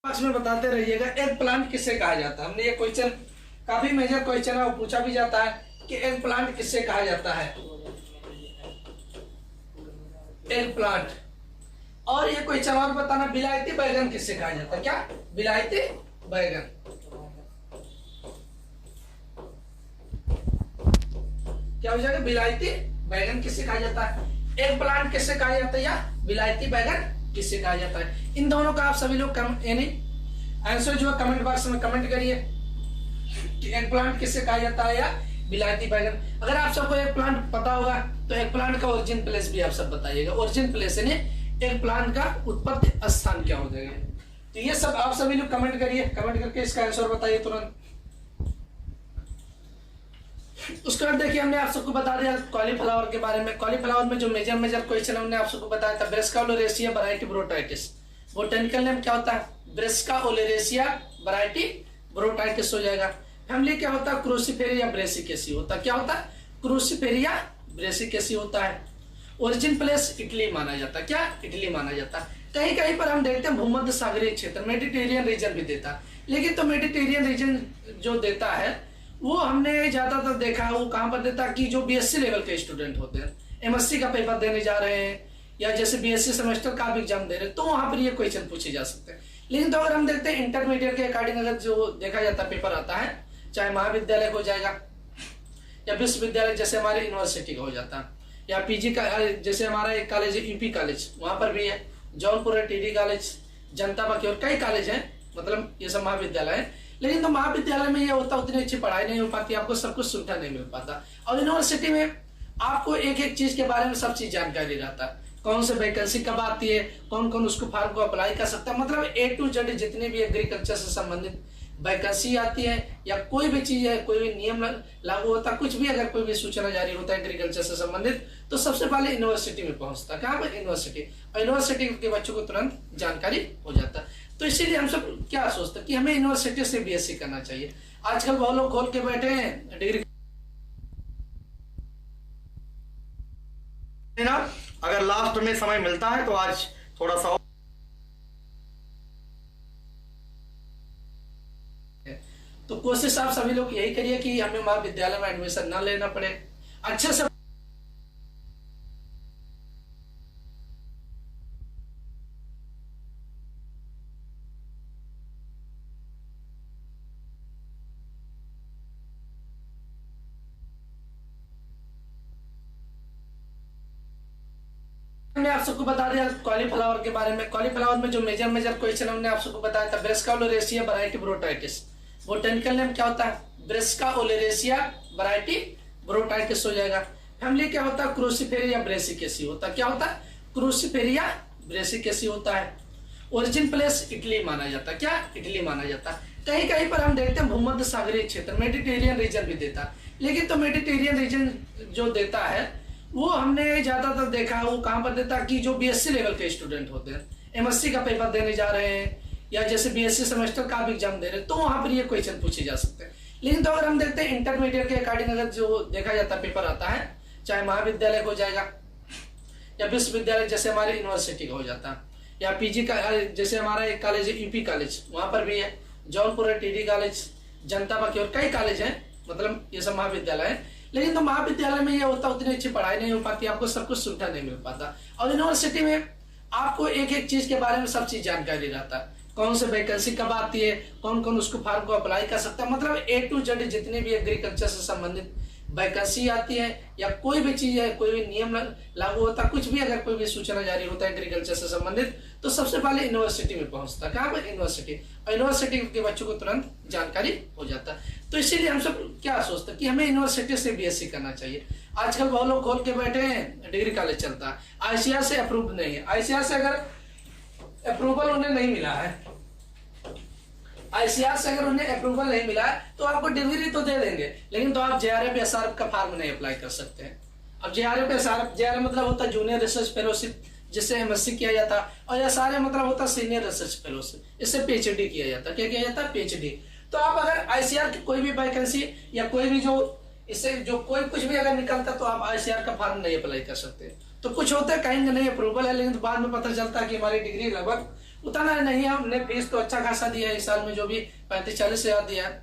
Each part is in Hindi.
बॉक्स में बताते रहिएगा एग प्लांट किसे कहा जाता है। हमने ये क्वेश्चन काफी मेजर क्वेश्चन है, वो पूछा भी जाता है कि एग प्लांट किसे कहा जाता है। Egg plant. और ये क्वेश्चन और बताना, विलायती बैगन किसे कहा जाता है। क्या? विलायती बैगन। क्या हो जाएगा? विलायती बैगन किसे कहा जाता है, एग प्लांट किसे कहा जाता है, या विलायती बैगन किसे कहा जाता है। इन दोनों का आप सभी लोग यानी आंसर जो है कमेंट बॉक्स में कमेंट करिए कि एग प्लांट किसे कहा जाता है या विलायती बैगन। अगर आप सबको एग प्लांट पता होगा तो एग प्लांट का ओरिजिन प्लेस भी आप सब बताइएगा। ओरिजिन प्लेस यानी एग प्लांट का उत्पत्ति स्थान क्या हो जाएगा। तो ये सब आप सभी लोग कमेंट करिए, कमेंट करके इसका आंसर बताइए तुरंत। उसके बाद देखिए हमने आप सबको बता दिया कॉलीफ्लावर के बारे में। कॉलीफ्लावर में जो मेजर क्वेश्चन हमने आप सबको बताया था, Brassica oleracea variety ब्रोटाइटिस। Botanical name क्या होता है? ब्रेस्का ओलेरेसिया वैरायटी ब्रोटाइटिस हो जाएगा। फैमिली क्या होता है? क्रूसीफेरिया ब्रेसिकेसी होता है। क्या होता है? क्रूसीफेरिया ब्रेसिकेसी होता है। ओरिजिन प्लेस इटली माना जाता है। क्या? इटली माना जाता है। कहीं कहीं पर हम देखते हैं भूमध्य सागरीय क्षेत्र, मेडिटेरियन रीजन भी देता है, लेकिन तो मेडिटेरियन रीजन जो देता है वो हमने ज्यादातर देखा है वो कहां पर देता है कि जो बीएससी लेवल के स्टूडेंट होते हैं, एमएससी का पेपर देने जा रहे हैं या जैसे बीएससी सेमेस्टर का भी एग्जाम दे रहे हैं, तो वहां पर ये क्वेश्चन पूछे जा सकते हैं। लेकिन तो अगर हम देखते हैं इंटरमीडिएट के अकॉर्डिंग अगर जो देखा जाता है पेपर आता है, चाहे महाविद्यालय हो जाएगा या विश्वविद्यालय जैसे हमारे यूनिवर्सिटी का हो जाता है, या पीजी का जैसे हमारा एक कॉलेज है यूपी कॉलेज, वहां पर भी है, जौनपुर है टीडी कॉलेज, जनता बाकी और कई कॉलेज है, मतलब ये सब महाविद्यालय है। लेकिन तो महाविद्यालय में ये होता उतनी अच्छी पढ़ाई नहीं हो पाती, आपको सब कुछ सुविधा नहीं मिल पाता। और यूनिवर्सिटी में आपको एक एक चीज के बारे में सब चीज जानकारी रहता है, कौन से वैकेंसी कब आती है, कौन कौन उसको फॉर्म को अप्लाई कर सकता है, मतलब ए टू जेड जितनी भी एग्रीकल्चर से संबंधित वैकेंसी आती है या कोई भी चीज है, कोई भी नियम लागू होता, कुछ भी अगर कोई भी सूचना जारी होता है एग्रीकल्चर से संबंधित, तो सबसे पहले यूनिवर्सिटी में पहुंचता है। कहाँ पर? यूनिवर्सिटी। और यूनिवर्सिटी के बच्चों को तुरंत जानकारी हो जाता है। तो इसीलिए हम सब क्या सोचते हैं कि हमें यूनिवर्सिटी से बीएससी करना चाहिए। आजकल बहुत लोग खोल के बैठे हैं डिग्री ना। अगर लास्ट में समय मिलता है तो आज थोड़ा सा तो कोशिश आप सभी लोग यही करिए कि हमें महाविद्यालय में एडमिशन ना लेना पड़े, अच्छे से हमने आप सबको बता दिया कॉलीफ्लावर के बारे में। कॉलीफ्लावर में जो मेजर क्वेश्चन हमने आप सबको बताया था, Brassica oleracea variety ब्रोटाइटिस। Botanical name क्या होता है? ब्रेस्का ओलेरेसिया वैरायटी ब्रोटाइटिस हो जाएगा। फैमिली क्या होता है? क्रूसीफेरिया ब्रेसिकेसी होता है। क्या होता है? क्रूसीफेरिया ब्रेसिकेसी होता है। ओरिजिन प्लेस इटली माना जाता है। क्या? इटली माना जाता है। कहीं कहीं पर हम देखते हैं भूमध्य सागरीय क्षेत्र, मेडिटेरियन रीजन भी देता है, लेकिन तो मेडिटेरियन रीजन जो देता है वो हमने ज्यादातर देखा है वो कहां पर देता है कि जो बीएससी लेवल के स्टूडेंट होते हैं, एमएससी का पेपर देने जा रहे हैं या जैसे बीएससी सेमेस्टर का भी एग्जाम दे रहे हैं, तो वहां पर ये क्वेश्चन पूछे जा सकते हैं। लेकिन तो अगर हम देखते हैं इंटरमीडिएट के अकॉर्डिंग अगर जो देखा जाता है पेपर आता है, चाहे महाविद्यालय हो जाएगा या विश्वविद्यालय जैसे हमारे यूनिवर्सिटी का हो जाता है, या पीजी का जैसे हमारा एक कॉलेज है यूपी कॉलेज, वहां पर भी है, जौनपुर है टीडी कॉलेज, जनता बाकी और कई कॉलेज है, मतलब ये सब महाविद्यालय है। लेकिन तो महाविद्यालय में ये होता उतनी अच्छी पढ़ाई नहीं हो पाती, आपको सब कुछ सुविधा नहीं मिल पाता। और यूनिवर्सिटी में आपको एक एक चीज के बारे में सब चीज जानकारी रहता है, कौन से वैकेंसी कब आती है, कौन कौन उसको फॉर्म को अप्लाई कर सकता है, मतलब ए टू जेड जितनी भी एग्रीकल्चर से संबंधित वैकेंसी आती है या कोई भी चीज है, कोई भी नियम लागू होता, कुछ भी अगर कोई भी सूचना जारी होता है एग्रीकल्चर से संबंधित, तो सबसे पहले यूनिवर्सिटी में पहुंचता है। कहाँ पर? यूनिवर्सिटी। और यूनिवर्सिटी के बच्चों को तुरंत जानकारी हो जाता है। तो इसीलिए हम सब क्या सोचते हैं कि हमें यूनिवर्सिटी से बीएससी करना चाहिए। आजकल बहुत लोग खोल के बैठे हैं डिग्री कॉलेज चलता है, आईसीआर से अप्रूव नहीं है। आईसीआर से अगर अप्रूवल उन्हें नहीं मिला है, आईसीआर से अगर उन्हें अप्रूवल नहीं मिला है तो आपको डिग्री तो दे देंगे, लेकिन तो आप जेआरएफ एसआरएफ का फॉर्म नहीं अप्लाई कर सकते हैं। अब जेआरएफ एसआरएफ, जेआरएफ मतलब होता है जूनियर रिसर्च फेलोशिप, जिससे एमएससी किया जाता है, और एसआरएफ मतलब होता है सीनियर रिसर्च फेलोशिप, इससे पीएचडी किया जाता है। क्या किया जाता है? पीएचडी। तो आप अगर आईसीआर की कोई भी वैकेंसी या कोई भी जो इससे जो कोई कुछ भी अगर निकलता तो आप आईसीआर का फॉर्म नहीं अप्लाई कर सकते। तो कुछ होता है कहेंगे नहीं अप्रूवल है, लेकिन बाद में पता चलता है कि हमारी डिग्री लगभग उतना नहीं है, हमने फीस तो अच्छा खासा दिया है इस साल में, जो भी 35-40 हजार दिया है।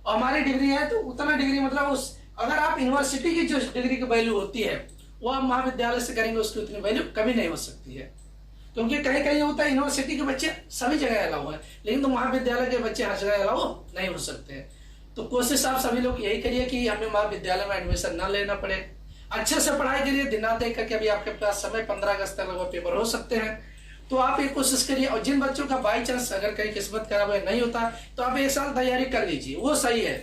और हमारी डिग्री है तो उतना डिग्री मतलब उस, अगर आप यूनिवर्सिटी की जो डिग्री की वैल्यू होती है वो आप महाविद्यालय से करेंगे उसकी उतनी वैल्यू कभी नहीं हो सकती है। क्योंकि कहीं कहीं होता है यूनिवर्सिटी के बच्चे सभी जगह अलाउ है, लेकिन तो महाविद्यालय के बच्चे हर जगह अलाउ नहीं हो सकते हैं। तो कोशिश आप सभी लोग यही करिए कि हमें महाविद्यालय में एडमिशन ना लेना पड़े, अच्छे से पढ़ाई करिए, दिन रात देख करके। अभी आपके पास समय 15 अगस्त तक लगभग पेपर हो सकते हैं, तो आप ये कोशिश करिए। और जिन बच्चों का बाई चांस अगर कहीं किस्मत खराब है नहीं होता तो आप एक साल तैयारी कर लीजिए, वो सही है।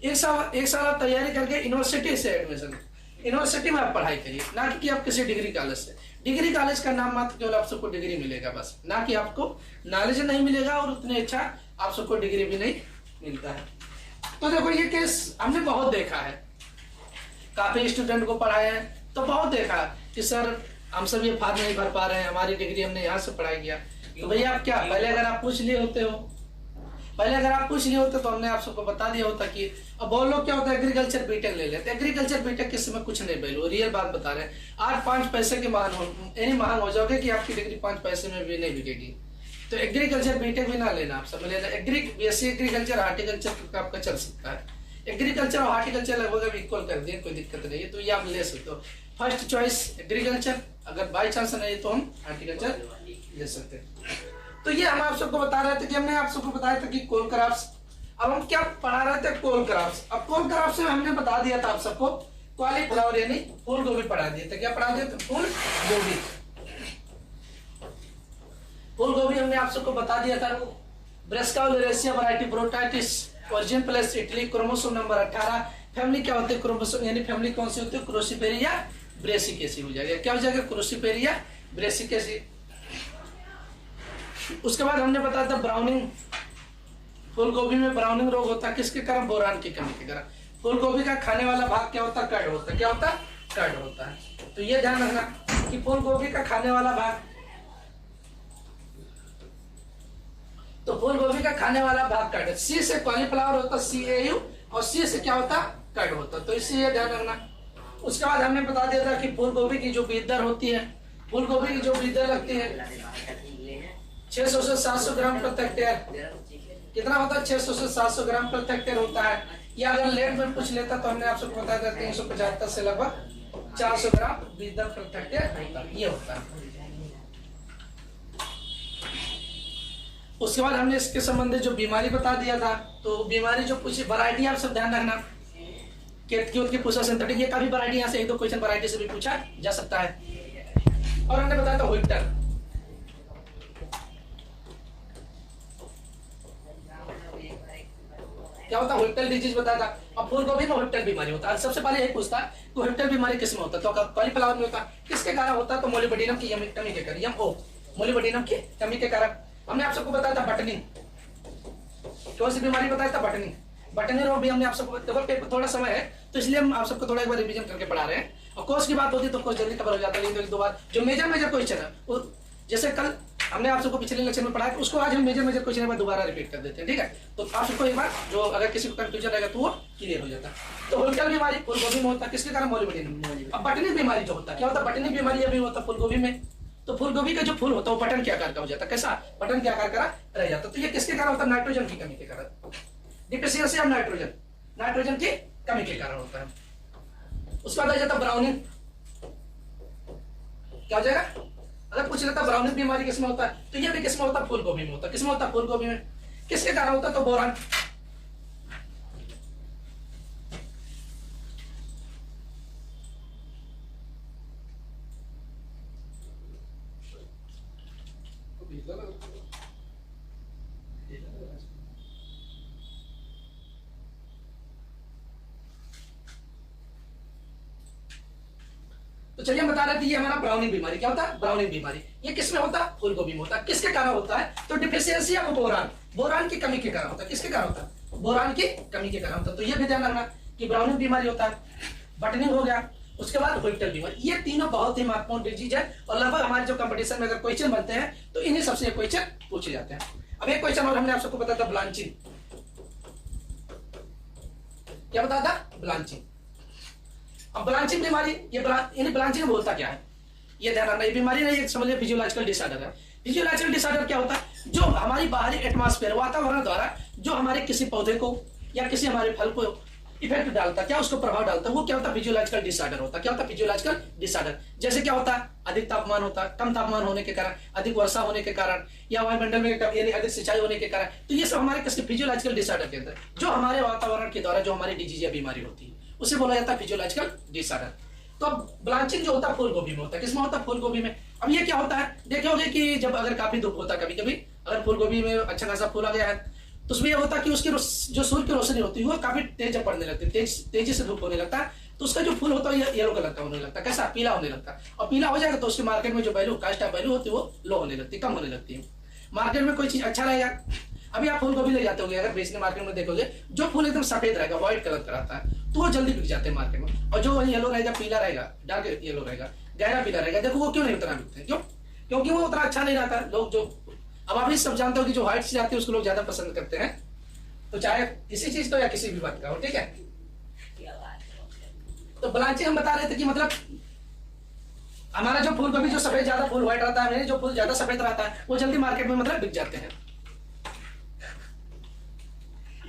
एक साल आप तैयारी करके यूनिवर्सिटी से एडमिशन, यूनिवर्सिटी में आप पढ़ाई करिए, ना कि आप किसी डिग्री कॉलेज से। डिग्री कॉलेज का नाम मात्र केवल आप सबको डिग्री मिलेगा बस, ना कि आपको नॉलेज नहीं मिलेगा और उतने अच्छा आप सबको डिग्री भी नहीं मिलता है। तो देखो ये केस हमने बहुत देखा है, काफी स्टूडेंट को पढ़ाए हैं तो बहुत देखा कि सर हम सब ये फॉर्म नहीं भर पा रहे हैं, हमारी डिग्री हमने यहाँ से पढ़ाई किया। तो भैया आप क्या पहले अगर आप पूछ लिए होते तो हमने आप सबको बता दिया होता कि अब बहुत लोग क्या होता है एग्रीकल्चर बीटेक ले लेते हैं। एग्रीकल्चर बीटेक के समय कुछ नहीं वैल्यू, रियल बात बता रहे हैं। आज 5 पैसे के महान हो जाओगे कि आपकी डिग्री 5 पैसे में भी नहीं बिकेगी। तो एग्रीकल्चर बीटेक भी ना लेना, आप सब लेना बीएससी एग्रीकल्चर, हार्टिकल्चर आपका चल सकता है। एग्रीकल्चर और हार्टिकल्चर लगभग इक्वल कर दिए, कोई दिक्कत नहीं है, तो ये आप ले सकते हो। फर्स्ट चॉइस एग्रीकल्चर, अगर बाई चांस नहीं तो हम हार्टिकल्चर ले सकते हैं। तो ये हम आप सबको बता रहे थे कि हमने आप सबको बताया था कि कोल क्रॉप्स। अब हम क्या पढ़ा रहे थे, कोल क्रॉप्स। अब कोल क्रॉप्स में हमने बता दिया था आप सबको कॉलीफ्लावर यानी फूल गोभी पढ़ा दिया था। क्या पढ़ा दिया था? फूल गोभी। फूल गोभी हमने आप सबको बता दिया था Brassica oleracea variety botrytis, origin plus Italy, chromosome number 18। Family क्या होती है? क्रोमोसोम यानी फैमिली कौन सी होती है? क्रोसिपेरिया ब्रेसिकेसी हो जाएगा। क्या हो जाएगा? क्रोसिपेरिया ब्रेसिकेसी। उसके बाद हमने बताया था ब्राउनिंग, फूल गोभी में ब्राउनिंग रोग होता है किसके कारण? बोरान की कमी के कारण। फूल गोभी का खाने वाला भाग क्या होता है? कर्ड होता है। क्या होता है? कर्ड होता है। तो ये ध्यान रखना कि फूल गोभी का खाने वाला भाग, तो फूल गोभी का खाने वाला भाग कर्ड। सी से कॉलीफ्लावर होता है CAU, और सी से क्या होता? कर्ड होता। तो इससे ये ध्यान रखना। उसके बाद हमने बता दिया था कि फूल गोभी की जो बीज दर होती है, फूल गोभी की जो बीज दर लगती है 600 से 700 ग्राम प्रति हेक्टेयर। कितना होता है? 600 से 700 ग्राम प्रति हेक्टेयर होता है। या अगर लेट में पूछ लेता तो हमने आपको बताया था 375 से लगभग 400 ग्राम बीज दर प्रति हेक्टेयर होता है, ये होता है। उसके बाद हमने इसके संबंधित जो बीमारी बता दिया था, तो बीमारी जो पूछी वैरायटी आप सब ध्यान रखना। की पूछा सिंथेटिक, ये काफी वैरायटी यहाँ से 1-2 क्वेश्चन वैरायटी से भी पूछा जा सकता है। और हमने बताया था व्हिटर। क्या होता है? व्हिटल डिजीज बताया था। अब फूल गोभी में व्हिटल बीमारी होता है। सबसे पहले यही पूछता है कि व्हिटल बीमारी किस में होता है? तो कॉलीफ्लावर में होता है। किसके कारण होता है? तो मोलिबेडिनम की कमी के कारण, मोलिबेडिनम की कमी के कारण। हमने आप सबको बताया था बटनिंग। कौन सी बीमारी बताया था? बटनिंग। बटनिंग रोग भी हमने आप सबको, देखो थोड़ा समय है तो इसलिए हम आप सबको थोड़ा एक बार रिवीजन करके पढ़ा रहे हैं। और कोर्स की बात होती है तो कोर्स जल्दी कवर हो जाता है, लेकिन 1-2 बार जो मेजर क्वेश्चन है वो, जैसे कल हमने आप सबको पिछले लेक्चर में पढ़ाया, उसको आज हम मेजर क्वेश्चन एक बार दोबारा रिपीट कर देते हैं, ठीक है? तो आप सबको एक बार जो अगर किसी को कंफ्यूजन रहेगा तो वो क्लियर हो जाता है। तो व्हिटल बीमारी फूल गोभी में होता है, किसके कारण? मोलिबेडिनम। अब बटनिक बीमारी जो होता है, क्या होता है? बटनिक बीमारी अभी होता है फूल गोभी में। तो फूल गोभी का जो फूल होता है वो बटन के आकार का हो जाता है। कैसा? बटन के आकार का रह जाता है। तो ये किसके कारण होता है? नाइट्रोजन की कमी के कारण, डिफिशियंसी ऑफ नाइट्रोजन, नाइट्रोजन की कमी के कारण होता है। उसके बाद आ जाता है ब्राउनिंग। क्या हो जाएगा? अगर पूछ लेता ब्राउनिंग बीमारी किसमें होता है, तो ये भी किसमें होता है? फूल गोभी में होता है। किसमें होता है? फूल गोभी में। किसके कारण होता है? तो बोरान। तो चलिए हम बता रहे थे ये हमारा ब्राउनिंग बीमारी। क्या होता है? ब्राउनिंग बीमारी। ये किसमें होता है? फूल गोभी में होता है। किसके कारण होता है? तो डिफिशियंसी ऑफ बोरान, बोरान की कमी के कारण होता है। किसके कारण होता है? बोरान की कमी के कारण होता है। तो ये भी ध्यान रखना कि ब्राउनिंग बीमारी होता है, बटनिंग हो गया, उसके बाद व्हिटल बीमारी। ये तीनों बहुत ही महत्वपूर्ण डिजीज है और लगभग हमारे जो कंपटीशन में अगर क्वेश्चन बनते हैं तो इन्हीं सबसे क्वेश्चन पूछे जाते हैं। अब एक क्वेश्चन और हमने आप सबको बताया था ब्लांचिंग। क्या बताया था? ब्लांचिंग। अब ब्लांचिंग बीमारी, ये ब्लांचिंग में होता क्या है ये ध्यान रखना। ये बीमारी नहीं, समझिए फिजियोलॉजिकल डिसऑर्डर है। फिजियोलॉजिकल डिसऑर्डर क्या होता है? जो हमारी बाहरी एटमॉस्फेयर, वातावरण द्वारा जो हमारे किसी पौधे को या किसी हमारे फल को इफेक्ट डालता, क्या उसको प्रभाव डालता है, वो क्या होता है? फिजियोलॉजिकल डिसऑर्डर होता है। क्या होता है? Physiological disorder. जैसे क्या होता है? अधिक तापमान होता है, कम तापमान होने के कारण, अधिक वर्षा होने के कारण, या वायुमंडल में यानी अधिक सिंचाई होने के कारण। तो ये सब हमारे किसके? फिजियोलॉजिकल डिसऑर्डर के अंदर जो हमारे वातावरण के द्वारा जो हमारी डिजीज या बीमारी होती है, उसे बोला जाता है फिजियोलॉजिकल डिसऑर्डर। तो अब ब्लांचिंग जो होता है फूल गोभी में होता है। किसमें होता है? फूल गोभी में। अब ये क्या होता है? देखोगे कि जब अगर काफी धूप होता है, कभी कभी अगर फूल गोभी में अच्छा खासा फूल आ गया है, तो उसमें यह होता है कि उसकी जो सूर्य की रोशनी होती है वो काफी तेज पड़ने लगती है, तेजी से धूप होने लगता है। तो उसका जो फूल होता है येलो कलर का होने लगता है। कैसा? पीला होने लगता है। और पीला हो जाएगा तो उसके मार्केट में जो वैल्यू, कास्ट ऑफ वैल्यू होती है वो लो होने लगती है, कम होने लगती है। मार्केट में कोई चीज अच्छा रहेगा, अभी आप फूल गोभी ले जाते होगे, अगर बेचने मार्केट में देखोगे, जो फूल एकदम सफेद रहेगा, व्हाइट कलर का रहता है, तो वो जल्दी बिक जाते हैं मार्केट में। और जो वही येलो रहेगा, पीला रहेगा, डार्क येलो रहेगा, गहरा पीला रहेगा, देखो वो क्यों नहीं उतना बिकते? क्यों? क्योंकि वो उतना अच्छा नहीं रहता। लोग जो, अब आप सब जानते हो कि जो व्हाइट चीज आती है उसको लोग ज्यादा पसंद करते हैं। तो चाहे किसी चीज को या किसी भी बात का हो, ठीक है। तो ब्लांचिंग हम बता रहे थे कि मतलब हमारा जो फूल गोभी जो सफेद ज्यादा फूल व्हाइट रहता है, जो फूल ज्यादा सफेद रहता है, वो जल्दी मार्केट में मतलब बिक जाते हैं।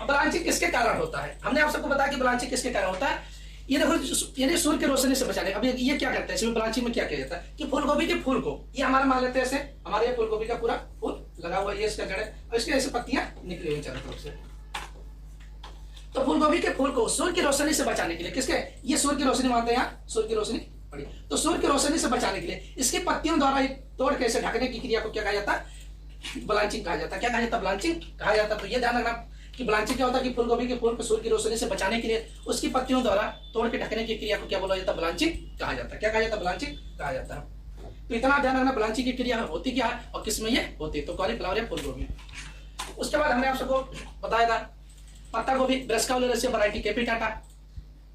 ब्लांचिंग किसके कारण होता है? हमने आप सबको बताया कि ब्लांचिंग किसके कारण होता है। ये देखो, यानी सूर्य की रोशनी से बचाने। अब ये क्या करते हैं इसमें? ब्लांचिंग में क्या किया जाता है कि फूल गोभी के फूल को, ये हमारा मान लेते हैं ऐसे, हमारे ये फूल गोभी का पूरा फूल लगा हुआ है, ये इसका जड़ है, और इसके ऐसे पत्तियां निकली हुई चारों तरफ से। तो फूल गोभी के फूल को सूर्य की रोशनी से बचाने के लिए, किसके? ये सूर्य की रोशनी मानते हैं, यहाँ सूर्य की रोशनी पड़ी, तो सूर्य की रोशनी से बचाने के लिए इसकी पत्तियों द्वारा तोड़ के इसे ढकने की क्रिया को क्या कहा जाता है? ब्लांचिंग कहा जाता है। क्या कहा जाता है? ब्लांचिंग कहा जाता है। तो ये ध्यान रखना कि ब्लांचिंग क्या होता है कि फूल गोभी के फूल को सूर्य की रोशनी से बचाने के लिए उसकी पत्तियों द्वारा तोड़ के ढकने की क्रिया को क्या बोला जाता है? ब्लांचिंग कहा जाता है। क्या कहा जाता है? ब्लांचिंग कहा जाता है। तो इतना ध्यान रखना ब्लांचिंग की क्रिया होती क्या है और किसमें ये होती है। तो कॉलीफ्लावर या फूल गोभी। उसके बाद हमने आप सबको बताया था पत्ता गोभी, ब्रासिका ओलेरासिया वैरायटी कैपिटाटा।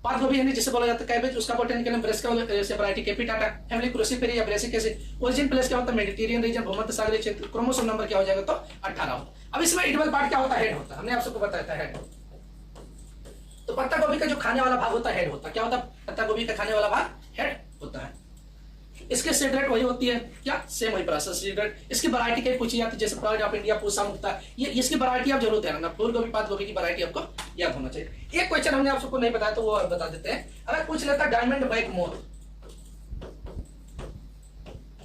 पात गोभी यानी जिसे बोला जाता है कैबेज, उसका botanical name Brassica oleracea variety capitata. Family Cruciferae या ब्रेसिकेसी। ओरिजिन प्लेस क्या होता है? मेडिटेरियन रीजन, भूमध्य सागरीय क्षेत्र। क्रोमोसोम नंबर क्या हो जाएगा? तो 18 होता। अब इसमें एडिबल पार्ट क्या होता है? हेड होता है। हमने आप सबको बताया था हेड। तो पत्ता गोभी का जो खाने वाला भाग होता है हेड होता है। क्या होता है? पत्ता गोभी का खाने वाला भाग हेड होता है। इसके सीड रेट वही होती है, क्या? सेम वही प्रोसेस सीड रेट। इसकी वैरायटी कहीं पूछी जाती है, जैसे प्राइड ऑफ इंडिया, पूसा मुक्ता, ये इसकी वैरायटी आप जरूर ध्यान रखना। फूल गोभी, पात गोभी की वैरायटी आपको याद होना चाहिए। एक क्वेश्चन हमने आप सबको नहीं बताया तो वो बता देते हैं। अगर पूछ लेता diamond back moth,